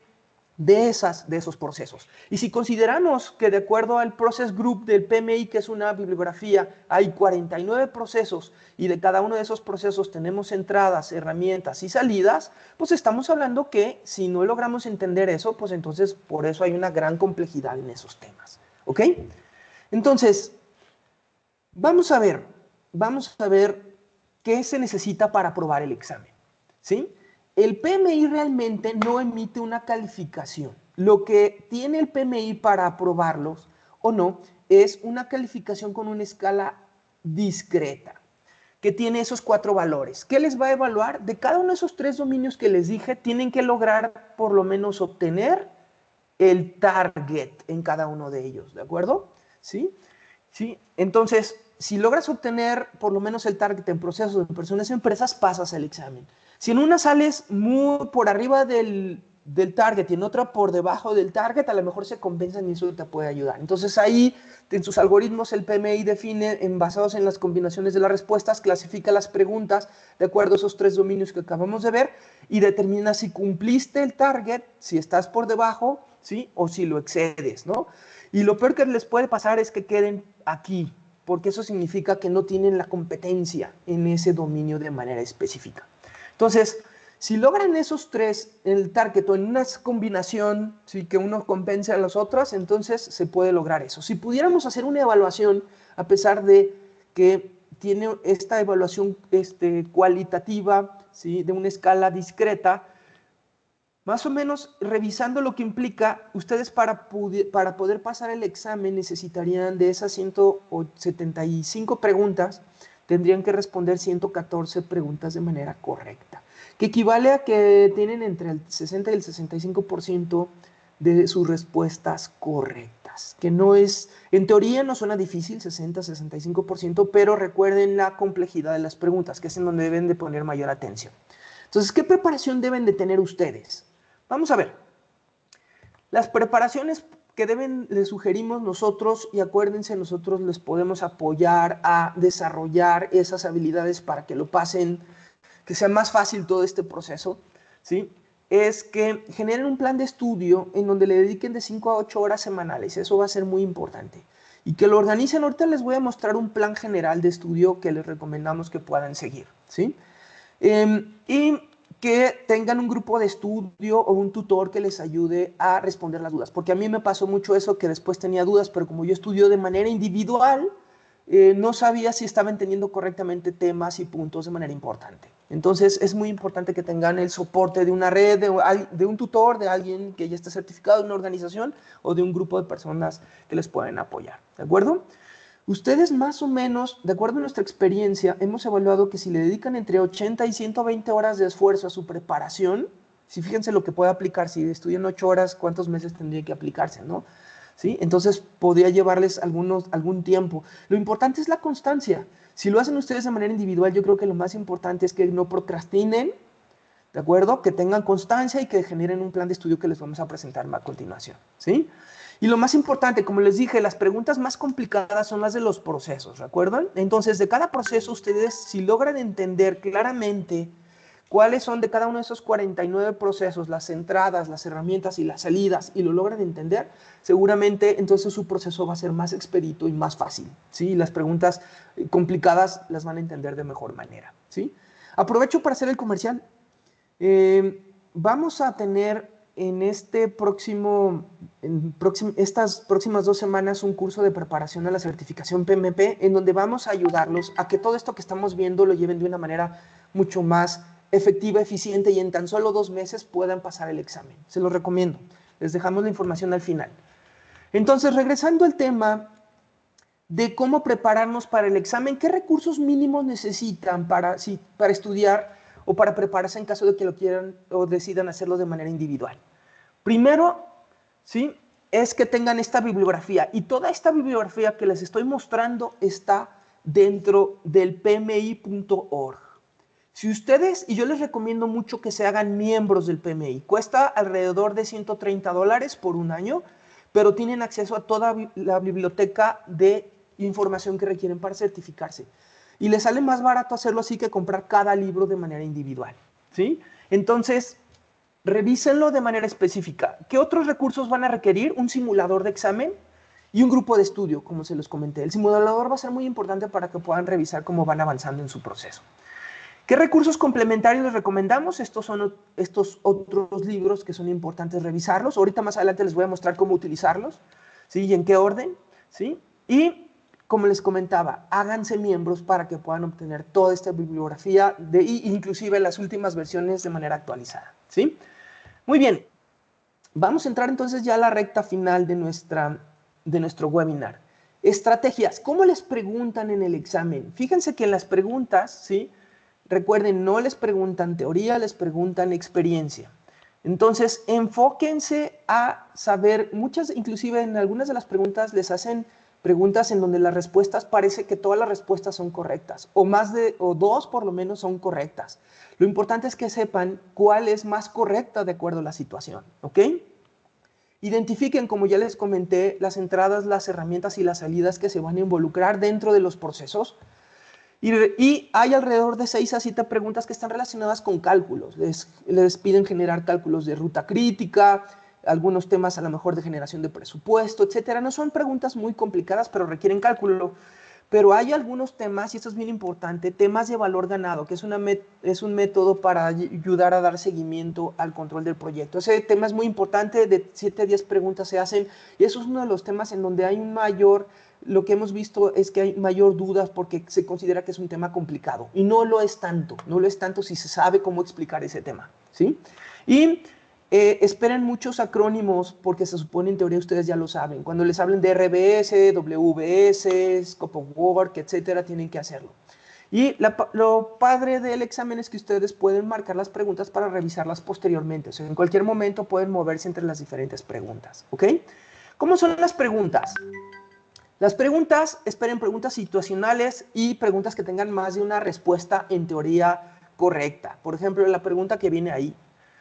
de esos procesos. Y si consideramos que de acuerdo al Process Group del PMI, que es una bibliografía, hay 49 procesos y de cada uno de esos procesos tenemos entradas, herramientas y salidas, pues estamos hablando que si no logramos entender eso, pues entonces por eso hay una gran complejidad en esos temas. ¿Ok? Entonces, vamos a ver qué se necesita para aprobar el examen. ¿Sí? El PMI realmente no emite una calificación. Lo que tiene el PMI para aprobarlos o no es una calificación con una escala discreta, que tiene esos 4 valores. ¿Qué les va a evaluar? De cada uno de esos 3 dominios que les dije, tienen que lograr por lo menos obtener el target en cada uno de ellos, ¿de acuerdo? ¿Sí? ¿Sí? Entonces, si logras obtener por lo menos el target en procesos de personas y empresas, pasas el examen. Si en una sales muy por arriba del target y en otra por debajo del target, a lo mejor se compensan y eso te puede ayudar. Entonces ahí, en sus algoritmos, el PMI define, basados en las combinaciones de las respuestas, clasifica las preguntas de acuerdo a esos 3 dominios que acabamos de ver y determina si cumpliste el target, si estás por debajo, ¿sí? O si lo excedes, ¿no? Y lo peor que les puede pasar es que queden aquí, porque eso significa que no tienen la competencia en ese dominio de manera específica. Entonces, si logran esos 3 en el target o en una combinación, ¿sí? Que uno compense a los otros, entonces se puede lograr eso. Si pudiéramos hacer una evaluación, a pesar de que tiene esta evaluación cualitativa, ¿sí? De una escala discreta, más o menos, revisando lo que implica, ustedes para poder pasar el examen necesitarían de esas 175 preguntas, tendrían que responder 114 preguntas de manera correcta, que equivale a que tienen entre el 60 y el 65% de sus respuestas correctas, que no es, en teoría no suena difícil, 60-65%, pero recuerden la complejidad de las preguntas, que es en donde deben de poner mayor atención. Entonces, ¿qué preparación deben de tener ustedes? Vamos a ver, las preparaciones que les sugerimos nosotros, y acuérdense, nosotros les podemos apoyar a desarrollar esas habilidades para que lo pasen, que sea más fácil todo este proceso, ¿sí? Es que generen un plan de estudio en donde le dediquen de 5 a 8 horas semanales, eso va a ser muy importante. Y que lo organicen, ahorita les voy a mostrar un plan general de estudio que les recomendamos que puedan seguir, ¿sí? Y que tengan un grupo de estudio o un tutor que les ayude a responder las dudas. Porque a mí me pasó mucho eso, que después tenía dudas, pero como yo estudio de manera individual, no sabía si estaba entendiendo correctamente temas y puntos de manera importante. Entonces es muy importante que tengan el soporte de una red, de un tutor, de alguien que ya esté certificado, de una organización o de un grupo de personas que les pueden apoyar. ¿De acuerdo? Ustedes más o menos, de acuerdo a nuestra experiencia, hemos evaluado que si le dedican entre 80 y 120 horas de esfuerzo a su preparación, si fíjense lo que puede aplicar, si estudian 8 horas, ¿cuántos meses tendría que aplicarse, no? ¿Sí? Entonces podría llevarles algún tiempo. Lo importante es la constancia. Si lo hacen ustedes de manera individual, yo creo que lo más importante es que no procrastinen, ¿de acuerdo? Que tengan constancia y que generen un plan de estudio que les vamos a presentar a continuación, ¿sí? Y lo más importante, como les dije, las preguntas más complicadas son las de los procesos, ¿recuerdan? Entonces, de cada proceso, ustedes, si logran entender claramente cuáles son de cada uno de esos 49 procesos, las entradas, las herramientas y las salidas, y lo logran entender, seguramente entonces su proceso va a ser más expedito y más fácil, ¿sí? Las preguntas complicadas las van a entender de mejor manera, ¿sí? Aprovecho para hacer el comercial. Vamos a tener en estas próximas 2 semanas un curso de preparación a la certificación PMP, en donde vamos a ayudarlos a que todo esto que estamos viendo lo lleven de una manera mucho más efectiva, eficiente, y en tan solo 2 meses puedan pasar el examen. Se los recomiendo. Les dejamos la información al final. Entonces, regresando al tema de cómo prepararnos para el examen, ¿qué recursos mínimos necesitan para estudiar o para prepararse en caso de que lo quieran o decidan hacerlo de manera individual? Primero, ¿sí? Es que tengan esta bibliografía, y toda esta bibliografía que les estoy mostrando está dentro del pmi.org. Si ustedes, y yo les recomiendo mucho que se hagan miembros del PMI, cuesta alrededor de $130 por un año, pero tienen acceso a toda la biblioteca de información que requieren para certificarse. Y les sale más barato hacerlo así que comprar cada libro de manera individual, ¿sí? Entonces, revísenlo de manera específica. ¿Qué otros recursos van a requerir? Un simulador de examen y un grupo de estudio, como se los comenté. El simulador va a ser muy importante para que puedan revisar cómo van avanzando en su proceso. ¿Qué recursos complementarios les recomendamos? Estos son estos otros libros que son importantes revisarlos. Ahorita más adelante les voy a mostrar cómo utilizarlos, ¿sí? Y en qué orden, ¿sí? Y como les comentaba, háganse miembros para que puedan obtener toda esta bibliografía, inclusive las últimas versiones de manera actualizada, ¿sí? Muy bien, vamos a entrar entonces ya a la recta final de nuestro webinar. Estrategias, ¿cómo les preguntan en el examen? Fíjense que en las preguntas, ¿sí? Recuerden, no les preguntan teoría, les preguntan experiencia. Entonces, enfóquense a saber, inclusive en algunas de las preguntas les hacen preguntas en donde las respuestas parece que todas las respuestas son correctas, o dos por lo menos son correctas. Lo importante es que sepan cuál es más correcta de acuerdo a la situación, ¿ok? Identifiquen, como ya les comenté, las entradas, las herramientas y las salidas que se van a involucrar dentro de los procesos. Y hay alrededor de 6 a 7 preguntas que están relacionadas con cálculos. Les piden generar cálculos de ruta crítica, algunos temas a lo mejor de generación de presupuesto, etcétera. No son preguntas muy complicadas, pero requieren cálculo. Pero hay algunos temas, y esto es bien importante, temas de valor ganado, que es un método para ayudar a dar seguimiento al control del proyecto. Ese tema es muy importante, de 7 a 10 preguntas se hacen, y eso es uno de los temas en donde hay un mayor, lo que hemos visto es que hay mayor dudas porque se considera que es un tema complicado, y no lo es tanto si se sabe cómo explicar ese tema, ¿sí? Y esperen muchos acrónimos porque se supone en teoría ustedes ya lo saben. Cuando les hablen de RBS, WBS, Scope of Work, etcétera, tienen que hacerlo. Y lo padre del examen es que ustedes pueden marcar las preguntas para revisarlas posteriormente. O sea, en cualquier momento pueden moverse entre las diferentes preguntas, ¿ok? ¿Cómo son las preguntas? Las preguntas, esperen preguntas situacionales y preguntas que tengan más de una respuesta en teoría correcta. Por ejemplo, la pregunta que viene ahí,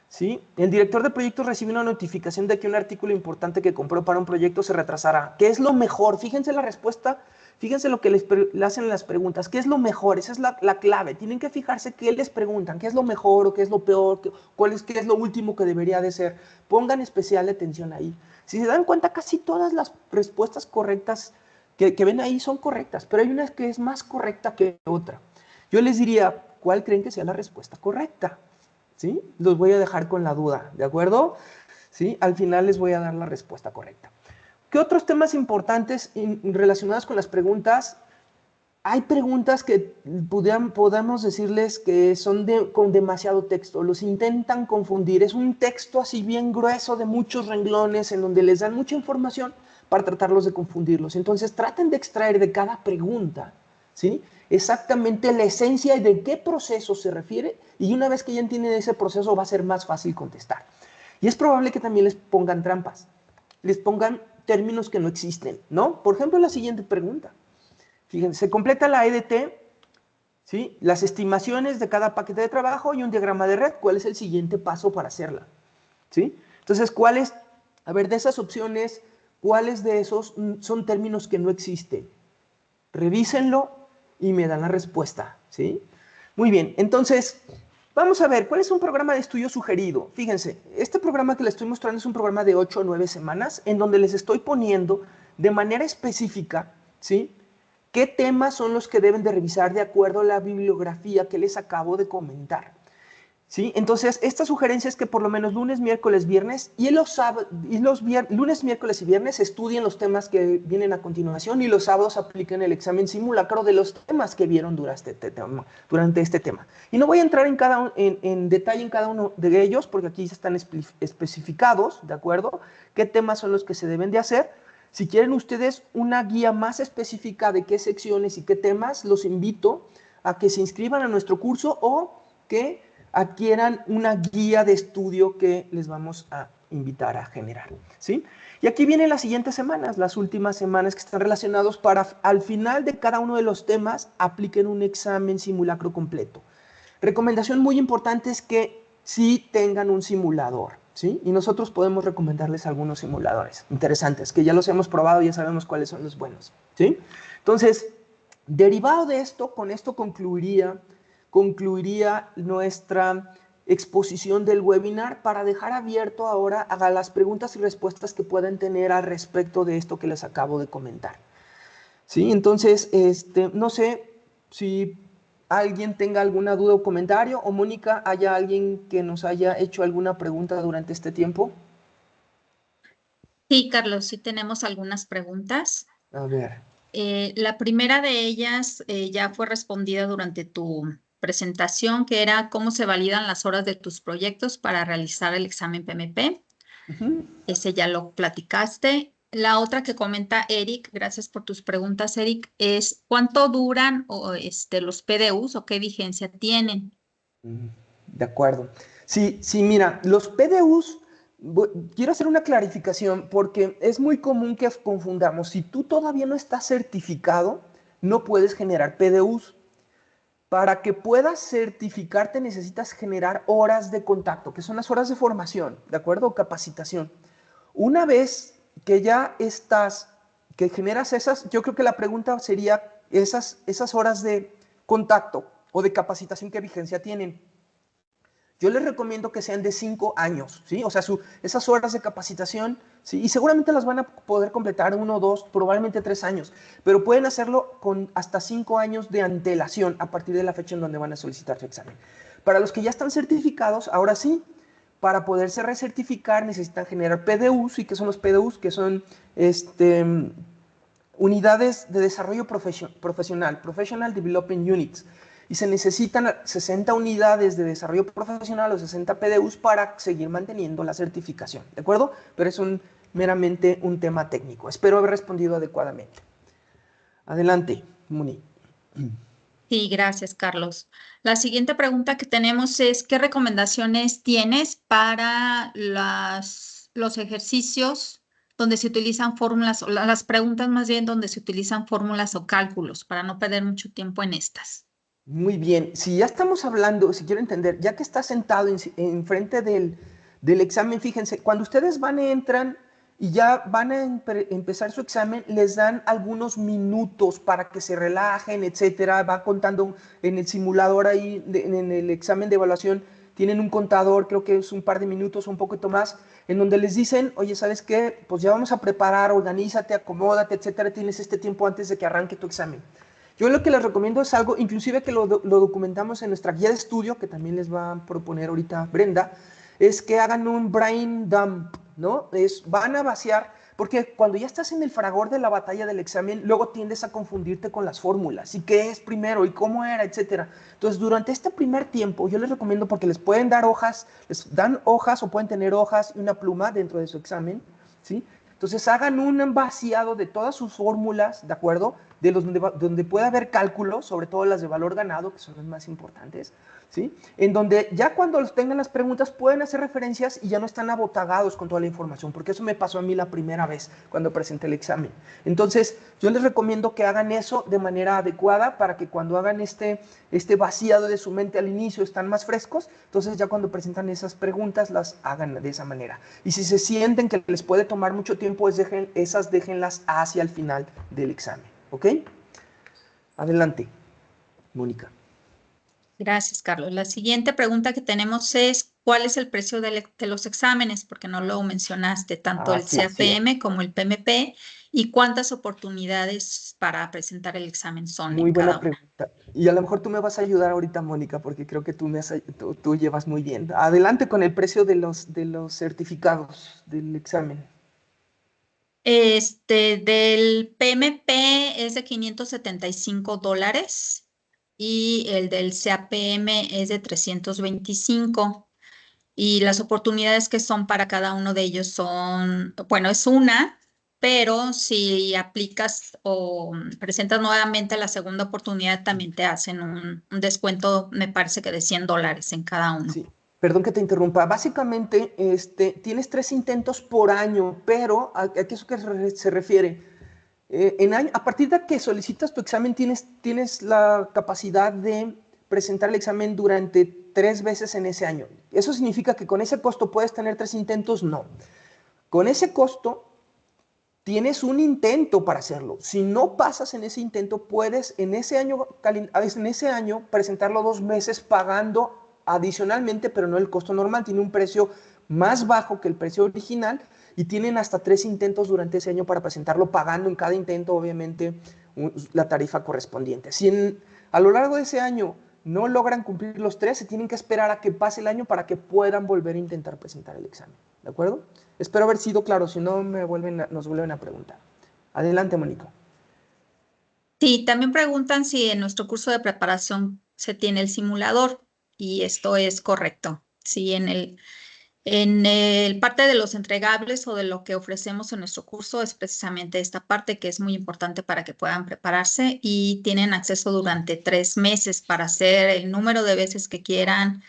¿sí? El director de proyectos recibe una notificación de que un artículo importante que compró para un proyecto se retrasará. ¿Qué es lo mejor? Fíjense la respuesta, fíjense lo que le hacen en las preguntas. ¿Qué es lo mejor? Esa es la clave. Tienen que fijarse qué les preguntan, qué es lo mejor o qué es lo peor, qué es lo último que debería de ser. Pongan especial atención ahí. Si se dan cuenta, casi todas las respuestas correctas que ven ahí son correctas, pero hay una que es más correcta que otra. Yo les diría, ¿cuál creen que sea la respuesta correcta? ¿Sí? Los voy a dejar con la duda, ¿de acuerdo? ¿Sí? Al final les voy a dar la respuesta correcta. ¿Qué otros temas importantes relacionados con las preguntas? Hay preguntas que podemos decirles que son con demasiado texto, los intentan confundir. Es un texto así bien grueso de muchos renglones en donde les dan mucha información para tratarlos de confundirlos. Entonces traten de extraer de cada pregunta, ¿sí? Exactamente la esencia y de qué proceso se refiere, y una vez que ya entienden ese proceso va a ser más fácil contestar. Y es probable que también les pongan trampas, les pongan términos que no existen, ¿no? Por ejemplo, la siguiente pregunta. Fíjense, se completa la EDT, ¿sí? Las estimaciones de cada paquete de trabajo y un diagrama de red. ¿Cuál es el siguiente paso para hacerla? ¿Sí? Entonces, a ver, de esas opciones, cuáles de esos son términos que no existen? Revísenlo y me dan la respuesta, ¿sí? Muy bien, entonces, vamos a ver, ¿cuál es un programa de estudio sugerido? Fíjense, este programa que les estoy mostrando es un programa de 8 o 9 semanas en donde les estoy poniendo de manera específica, ¿sí? ¿Qué temas son los que deben de revisar de acuerdo a la bibliografía que les acabo de comentar? ¿Sí? Entonces, esta sugerencia es que por lo menos lunes, miércoles, viernes y lunes, miércoles y viernes estudien los temas que vienen a continuación y los sábados apliquen el examen simulacro de los temas que vieron durante este tema. Y no voy a entrar en detalle en cada uno de ellos porque aquí están especificados, ¿de acuerdo? ¿Qué temas son los que se deben de hacer? Si quieren ustedes una guía más específica de qué secciones y qué temas, los invito a que se inscriban a nuestro curso o que adquieran una guía de estudio que les vamos a invitar a generar, ¿sí? Y aquí vienen las siguientes semanas, las últimas semanas que están relacionados para al final de cada uno de los temas apliquen un examen simulacro completo. Recomendación muy importante es que sí tengan un simulador, ¿sí? Y nosotros podemos recomendarles algunos simuladores interesantes, que ya los hemos probado y ya sabemos cuáles son los buenos, ¿sí? Entonces, derivado de esto, con esto concluiría nuestra exposición del webinar para dejar abierto ahora a las preguntas y respuestas que puedan tener al respecto de esto que les acabo de comentar. ¿Sí? Entonces, no sé si alguien tenga alguna duda o comentario, o Mónica, ¿haya alguien que nos haya hecho alguna pregunta durante este tiempo? Sí, Carlos, sí tenemos algunas preguntas. A ver. La primera de ellas ya fue respondida durante tu presentación, que era cómo se validan las horas de tus proyectos para realizar el examen PMP. Ese ya lo platicaste. La otra que comenta Eric, gracias por tus preguntas, Eric, es ¿cuánto duran los PDUs o qué vigencia tienen? De acuerdo. Sí, sí, mira, los PDUs, quiero hacer una clarificación porque es muy común que confundamos. Si tú todavía no estás certificado, no puedes generar PDUs. Para que puedas certificarte necesitas generar horas de contacto, que son las horas de formación, ¿de acuerdo? O capacitación. Una vez que ya estás, que generas esas, yo creo que la pregunta sería esas horas de contacto o de capacitación, ¿qué vigencia tienen? Yo les recomiendo que sean de 5 años, ¿sí? O sea, esas horas de capacitación, ¿sí? Y seguramente las van a poder completar 1, 2, probablemente 3 años, pero pueden hacerlo con hasta 5 años de antelación a partir de la fecha en donde van a solicitar su examen. Para los que ya están certificados, ahora sí, para poderse recertificar necesitan generar PDUs. ¿Y qué son los PDUs? Que son unidades de desarrollo profesional, Professional Development Units, y se necesitan 60 unidades de desarrollo profesional o 60 PDUs para seguir manteniendo la certificación, ¿de acuerdo? Pero es meramente un tema técnico. Espero haber respondido adecuadamente. Adelante, Muni. Sí, gracias, Carlos. La siguiente pregunta que tenemos es, ¿qué recomendaciones tienes para los ejercicios donde se utilizan fórmulas, o las preguntas más bien donde se utilizan fórmulas o cálculos, para no perder mucho tiempo en estas? Muy bien, si ya estamos hablando, si quiero entender, ya que está sentado enfrente del examen, fíjense, cuando ustedes entran y ya van a empezar su examen, les dan algunos minutos para que se relajen, etcétera. Va contando en el simulador ahí, en el examen de evaluación, tienen un contador, creo que es un par de minutos o un poquito más, en donde les dicen, oye, ¿sabes qué? Pues ya vamos a preparar, organízate, acomódate, etcétera. Tienes este tiempo antes de que arranque tu examen. Yo lo que les recomiendo es algo, inclusive que lo documentamos en nuestra guía de estudio, que también les va a proponer ahorita Brenda, es que hagan un brain dump, ¿no? Van a vaciar, porque cuando ya estás en el fragor de la batalla del examen, luego tiendes a confundirte con las fórmulas, y qué es primero, y cómo era, etcétera. Entonces, durante este primer tiempo, yo les recomiendo, porque les pueden dar hojas, les dan hojas o pueden tener hojas y una pluma dentro de su examen, ¿sí? Entonces hagan un vaciado de todas sus fórmulas, ¿de acuerdo? De los donde pueda haber cálculos, sobre todo las de valor ganado, que son las más importantes, ¿sí? En donde ya cuando tengan las preguntas pueden hacer referencias y ya no están abotagados con toda la información, porque eso me pasó a mí la primera vez cuando presenté el examen. Entonces, yo les recomiendo que hagan eso de manera adecuada para que cuando hagan este vaciado de su mente al inicio están más frescos, entonces ya cuando presentan esas preguntas las hagan de esa manera. Y si se sienten que les puede tomar mucho tiempo, déjenlas hacia el final del examen, ¿ok? Adelante, Mónica. Gracias, Carlos. La siguiente pregunta que tenemos es, ¿cuál es el precio de los exámenes? Porque no lo mencionaste, tanto el CAPM como el PMP, y cuántas oportunidades para presentar el examen son Muy en cada buena una. pregunta. Y a lo mejor tú me vas a ayudar ahorita, Mónica, porque creo que tú llevas muy bien. Adelante con el precio de los certificados del examen. Del PMP es de $575 y el del CAPM es de 325. Y las oportunidades que son para cada uno de ellos son, bueno, es una, pero si aplicas o presentas nuevamente la segunda oportunidad, también te hacen un descuento, me parece que de $100 en cada uno. Sí, Perdón que te interrumpa. Básicamente, tienes 3 intentos por año, pero ¿a qué eso que se refiere? A partir de que solicitas tu examen, tienes la capacidad de presentar el examen durante 3 veces en ese año. ¿Eso significa que con ese costo puedes tener 3 intentos? No. Con ese costo tienes un intento para hacerlo. Si no pasas en ese intento, puedes en ese año presentarlo 2 veces pagando adicionalmente, pero no el costo normal. Tiene un precio más bajo que el precio original y tienen hasta 3 intentos durante ese año para presentarlo, pagando en cada intento, obviamente, la tarifa correspondiente. Si a lo largo de ese año no logran cumplir los 3, se tienen que esperar a que pase el año para que puedan volver a intentar presentar el examen. ¿De acuerdo? Espero haber sido claro, si no nos vuelven a preguntar. Adelante, Mónica. Sí, también preguntan si en nuestro curso de preparación se tiene el simulador y esto es correcto. Sí, en el parte de los entregables o de lo que ofrecemos en nuestro curso es precisamente esta parte que es muy importante para que puedan prepararse y tienen acceso durante 3 meses para hacer el número de veces que quieran,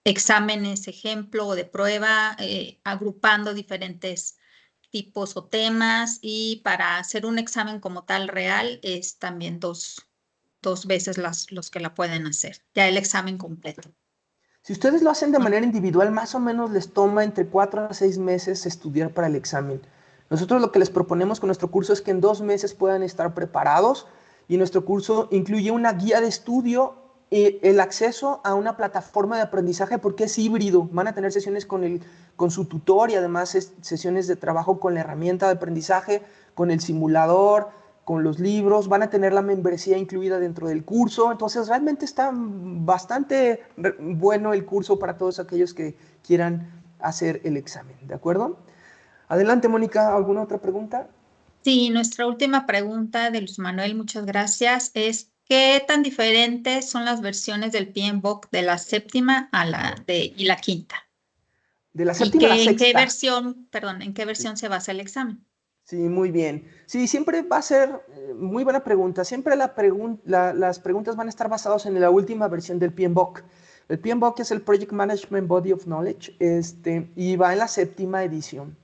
exámenes, ejemplo o de prueba, agrupando diferentes tipos o temas y para hacer un examen como tal real es también dos veces los que la pueden hacer, ya el examen completo. Si ustedes lo hacen de manera individual, más o menos les toma entre 4 a 6 meses estudiar para el examen. Nosotros lo que les proponemos con nuestro curso es que en 2 meses puedan estar preparados y nuestro curso incluye una guía de estudio y el acceso a una plataforma de aprendizaje porque es híbrido. Van a tener sesiones con su tutor y además sesiones de trabajo con la herramienta de aprendizaje, con el simulador, con los libros, van a tener la membresía incluida dentro del curso, entonces realmente está bastante bueno el curso para todos aquellos que quieran hacer el examen, ¿de acuerdo? Adelante, Mónica, ¿alguna otra pregunta? Sí, nuestra última pregunta de Luis Manuel, muchas gracias, es ¿qué tan diferentes son las versiones del PMBOK de la séptima y la quinta? De la ¿Y séptima a la en qué sexta. versión, perdón, en qué versión se basa el examen? Sí, muy bien. Sí, siempre va a ser muy buena pregunta. Siempre las preguntas van a estar basadas en la última versión del PMBOK. El PMBOK es el Project Management Body of Knowledge y va en la séptima edición.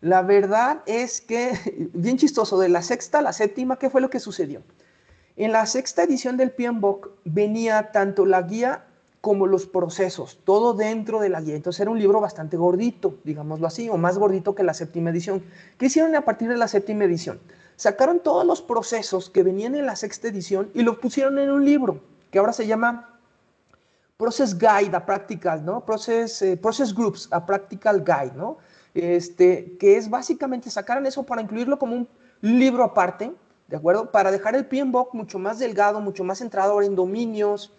La verdad es que, bien chistoso, de la sexta a la séptima, ¿qué fue lo que sucedió? En la sexta edición del PMBOK venía tanto la guía como los procesos, todo dentro de la guía. Entonces era un libro bastante gordito, digámoslo así, o más gordito que la séptima edición. ¿Qué hicieron a partir de la séptima edición? Sacaron todos los procesos que venían en la sexta edición y los pusieron en un libro, que ahora se llama Process Guide a Practical, ¿no? Process Groups a Practical Guide, ¿no? Que es básicamente sacaron eso para incluirlo como un libro aparte, ¿de acuerdo? Para dejar el PMBOK mucho más delgado, mucho más centrado ahora en dominios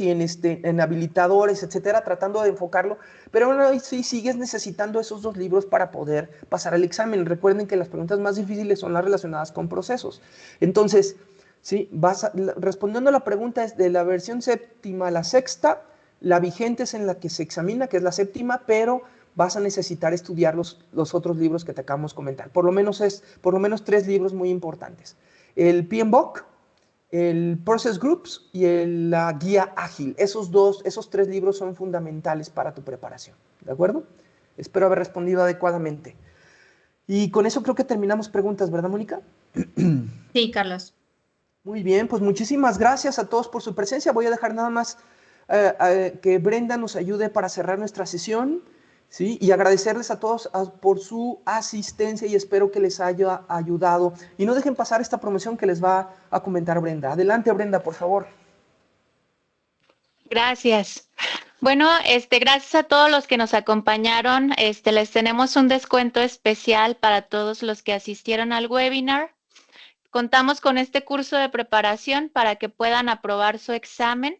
y en habilitadores, etcétera, tratando de enfocarlo, pero aún así sigues necesitando esos 2 libros para poder pasar el examen. Recuerden que las preguntas más difíciles son las relacionadas con procesos. Entonces, ¿sí? Respondiendo a la pregunta es de la versión séptima a la sexta, la vigente es en la que se examina, que es la séptima, pero vas a necesitar estudiar los otros libros que te acabamos de comentar. Por lo menos 3 libros muy importantes. El PMBOK, el Process Groups y la guía ágil. Esos 3 libros son fundamentales para tu preparación. ¿De acuerdo? Espero haber respondido adecuadamente. Y con eso creo que terminamos preguntas, ¿verdad, Mónica? Sí, Carlos. Muy bien, pues muchísimas gracias a todos por su presencia. Voy a dejar nada más que Brenda nos ayude para cerrar nuestra sesión, ¿sí? Y agradecerles a todos por su asistencia y espero que les haya ayudado. Y no dejen pasar esta promoción que les va a comentar Brenda. Adelante, Brenda, por favor. Gracias. Bueno, gracias a todos los que nos acompañaron. Les tenemos un descuento especial para todos los que asistieron al webinar. Contamos con este curso de preparación para que puedan aprobar su examen.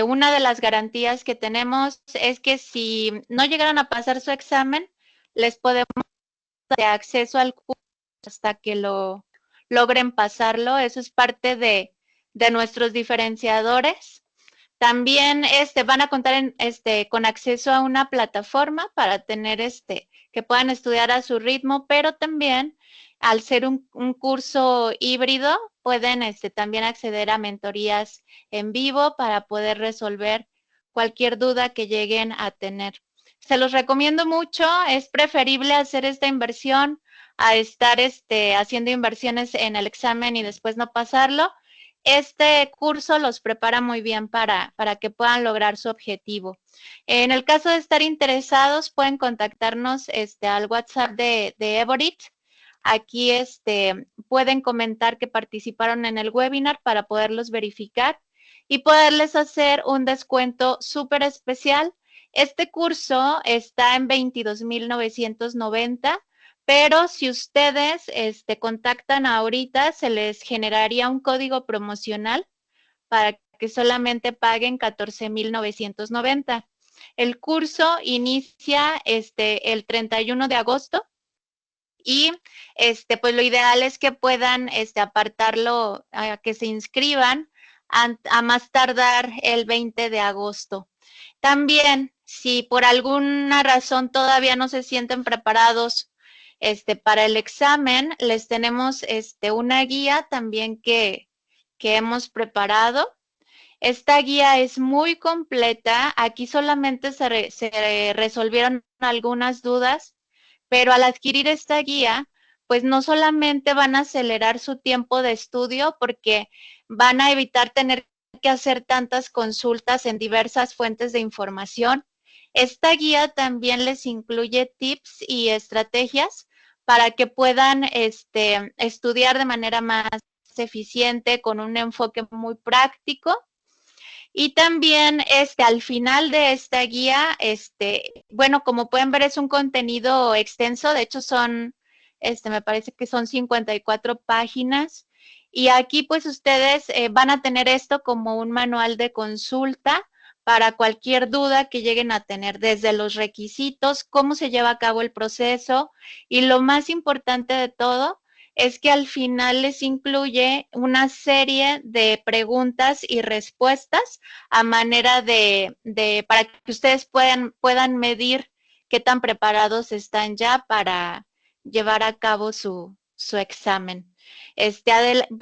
Una de las garantías que tenemos es que si no llegaran a pasar su examen, les podemos dar acceso al curso hasta que lo logren pasarlo. Eso es parte de nuestros diferenciadores También van a contar con acceso a una plataforma para tener que puedan estudiar a su ritmo, pero también al ser un curso híbrido, pueden también acceder a mentorías en vivo para poder resolver cualquier duda que lleguen a tener. Se los recomiendo mucho, es preferible hacer esta inversión a estar haciendo inversiones en el examen y después no pasarlo. Este curso los prepara muy bien para que puedan lograr su objetivo. En el caso de estar interesados, pueden contactarnos al WhatsApp de Everit. Aquí pueden comentar que participaron en el webinar para poderlos verificar y poderles hacer un descuento súper especial. Este curso está en 22,990, pero si ustedes contactan ahorita, se les generaría un código promocional para que solamente paguen 14,990. El curso inicia el 31 de agosto y pues lo ideal es que puedan apartarlo, a que se inscriban a más tardar el 20 de agosto. También, si por alguna razón todavía no se sienten preparados para el examen, les tenemos una guía también que hemos preparado. Esta guía es muy completa. Aquí solamente se resolvieron algunas dudas, pero al adquirir esta guía, pues no solamente van a acelerar su tiempo de estudio, porque van a evitar tener que hacer tantas consultas en diversas fuentes de información. Esta guía también les incluye tips y estrategias para que puedan estudiar de manera más eficiente, con un enfoque muy práctico. Y también al final de esta guía, bueno, como pueden ver, es un contenido extenso. De hecho, me parece que son 54 páginas. Y aquí, pues, ustedes van a tener esto como un manual de consulta para cualquier duda que lleguen a tener, desde los requisitos, cómo se lleva a cabo el proceso, y lo más importante de todo es que al final les incluye una serie de preguntas y respuestas a manera para que ustedes puedan medir qué tan preparados están ya para llevar a cabo su examen.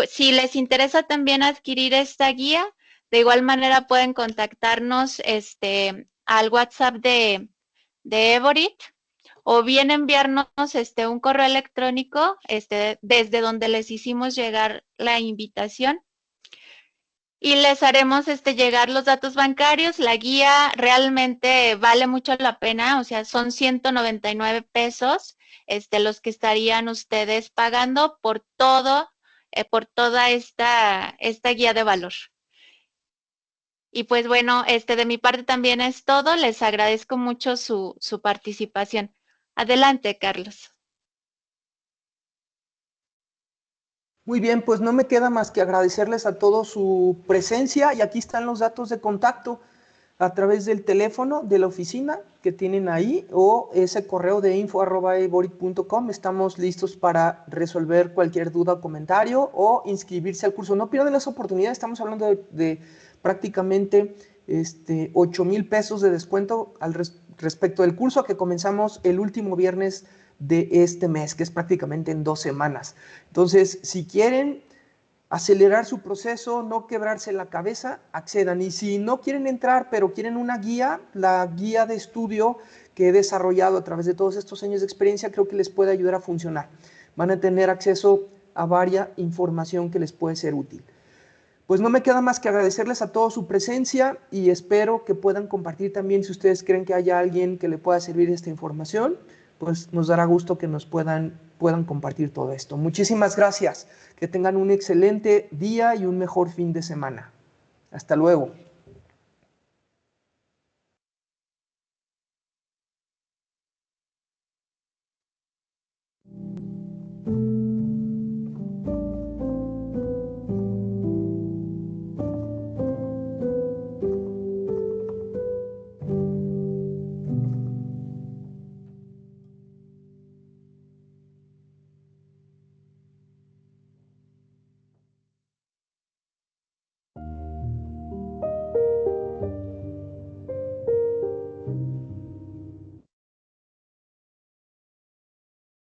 Si les interesa también adquirir esta guía, de igual manera pueden contactarnos al WhatsApp de Everit, o bien enviarnos un correo electrónico desde donde les hicimos llegar la invitación, y les haremos llegar los datos bancarios. La guía realmente vale mucho la pena, o sea, son 199 pesos los que estarían ustedes pagando por toda esta guía de valor. Y pues bueno, de mi parte también es todo. Les agradezco mucho su participación. Adelante, Carlos. Muy bien, pues no me queda más que agradecerles a todos su presencia, y aquí están los datos de contacto a través del teléfono de la oficina que tienen ahí, o ese correo de info@everit.com. Estamos listos para resolver cualquier duda o comentario, o inscribirse al curso. No pierdan esa oportunidad. Estamos hablando de prácticamente 8,000 pesos de descuento respecto del curso, que comenzamos el último viernes de este mes, que es prácticamente en 2 semanas. Entonces, si quieren acelerar su proceso, no quebrarse la cabeza, accedan. Y si no quieren entrar, pero quieren una guía, la guía de estudio que he desarrollado a través de todos estos años de experiencia, creo que les puede ayudar a funcionar. Van a tener acceso a varia información que les puede ser útil. Pues no me queda más que agradecerles a todos su presencia, y espero que puedan compartir también, si ustedes creen que haya alguien que le pueda servir esta información, pues nos dará gusto que nos puedan compartir todo esto. Muchísimas gracias. Que tengan un excelente día y un mejor fin de semana. Hasta luego.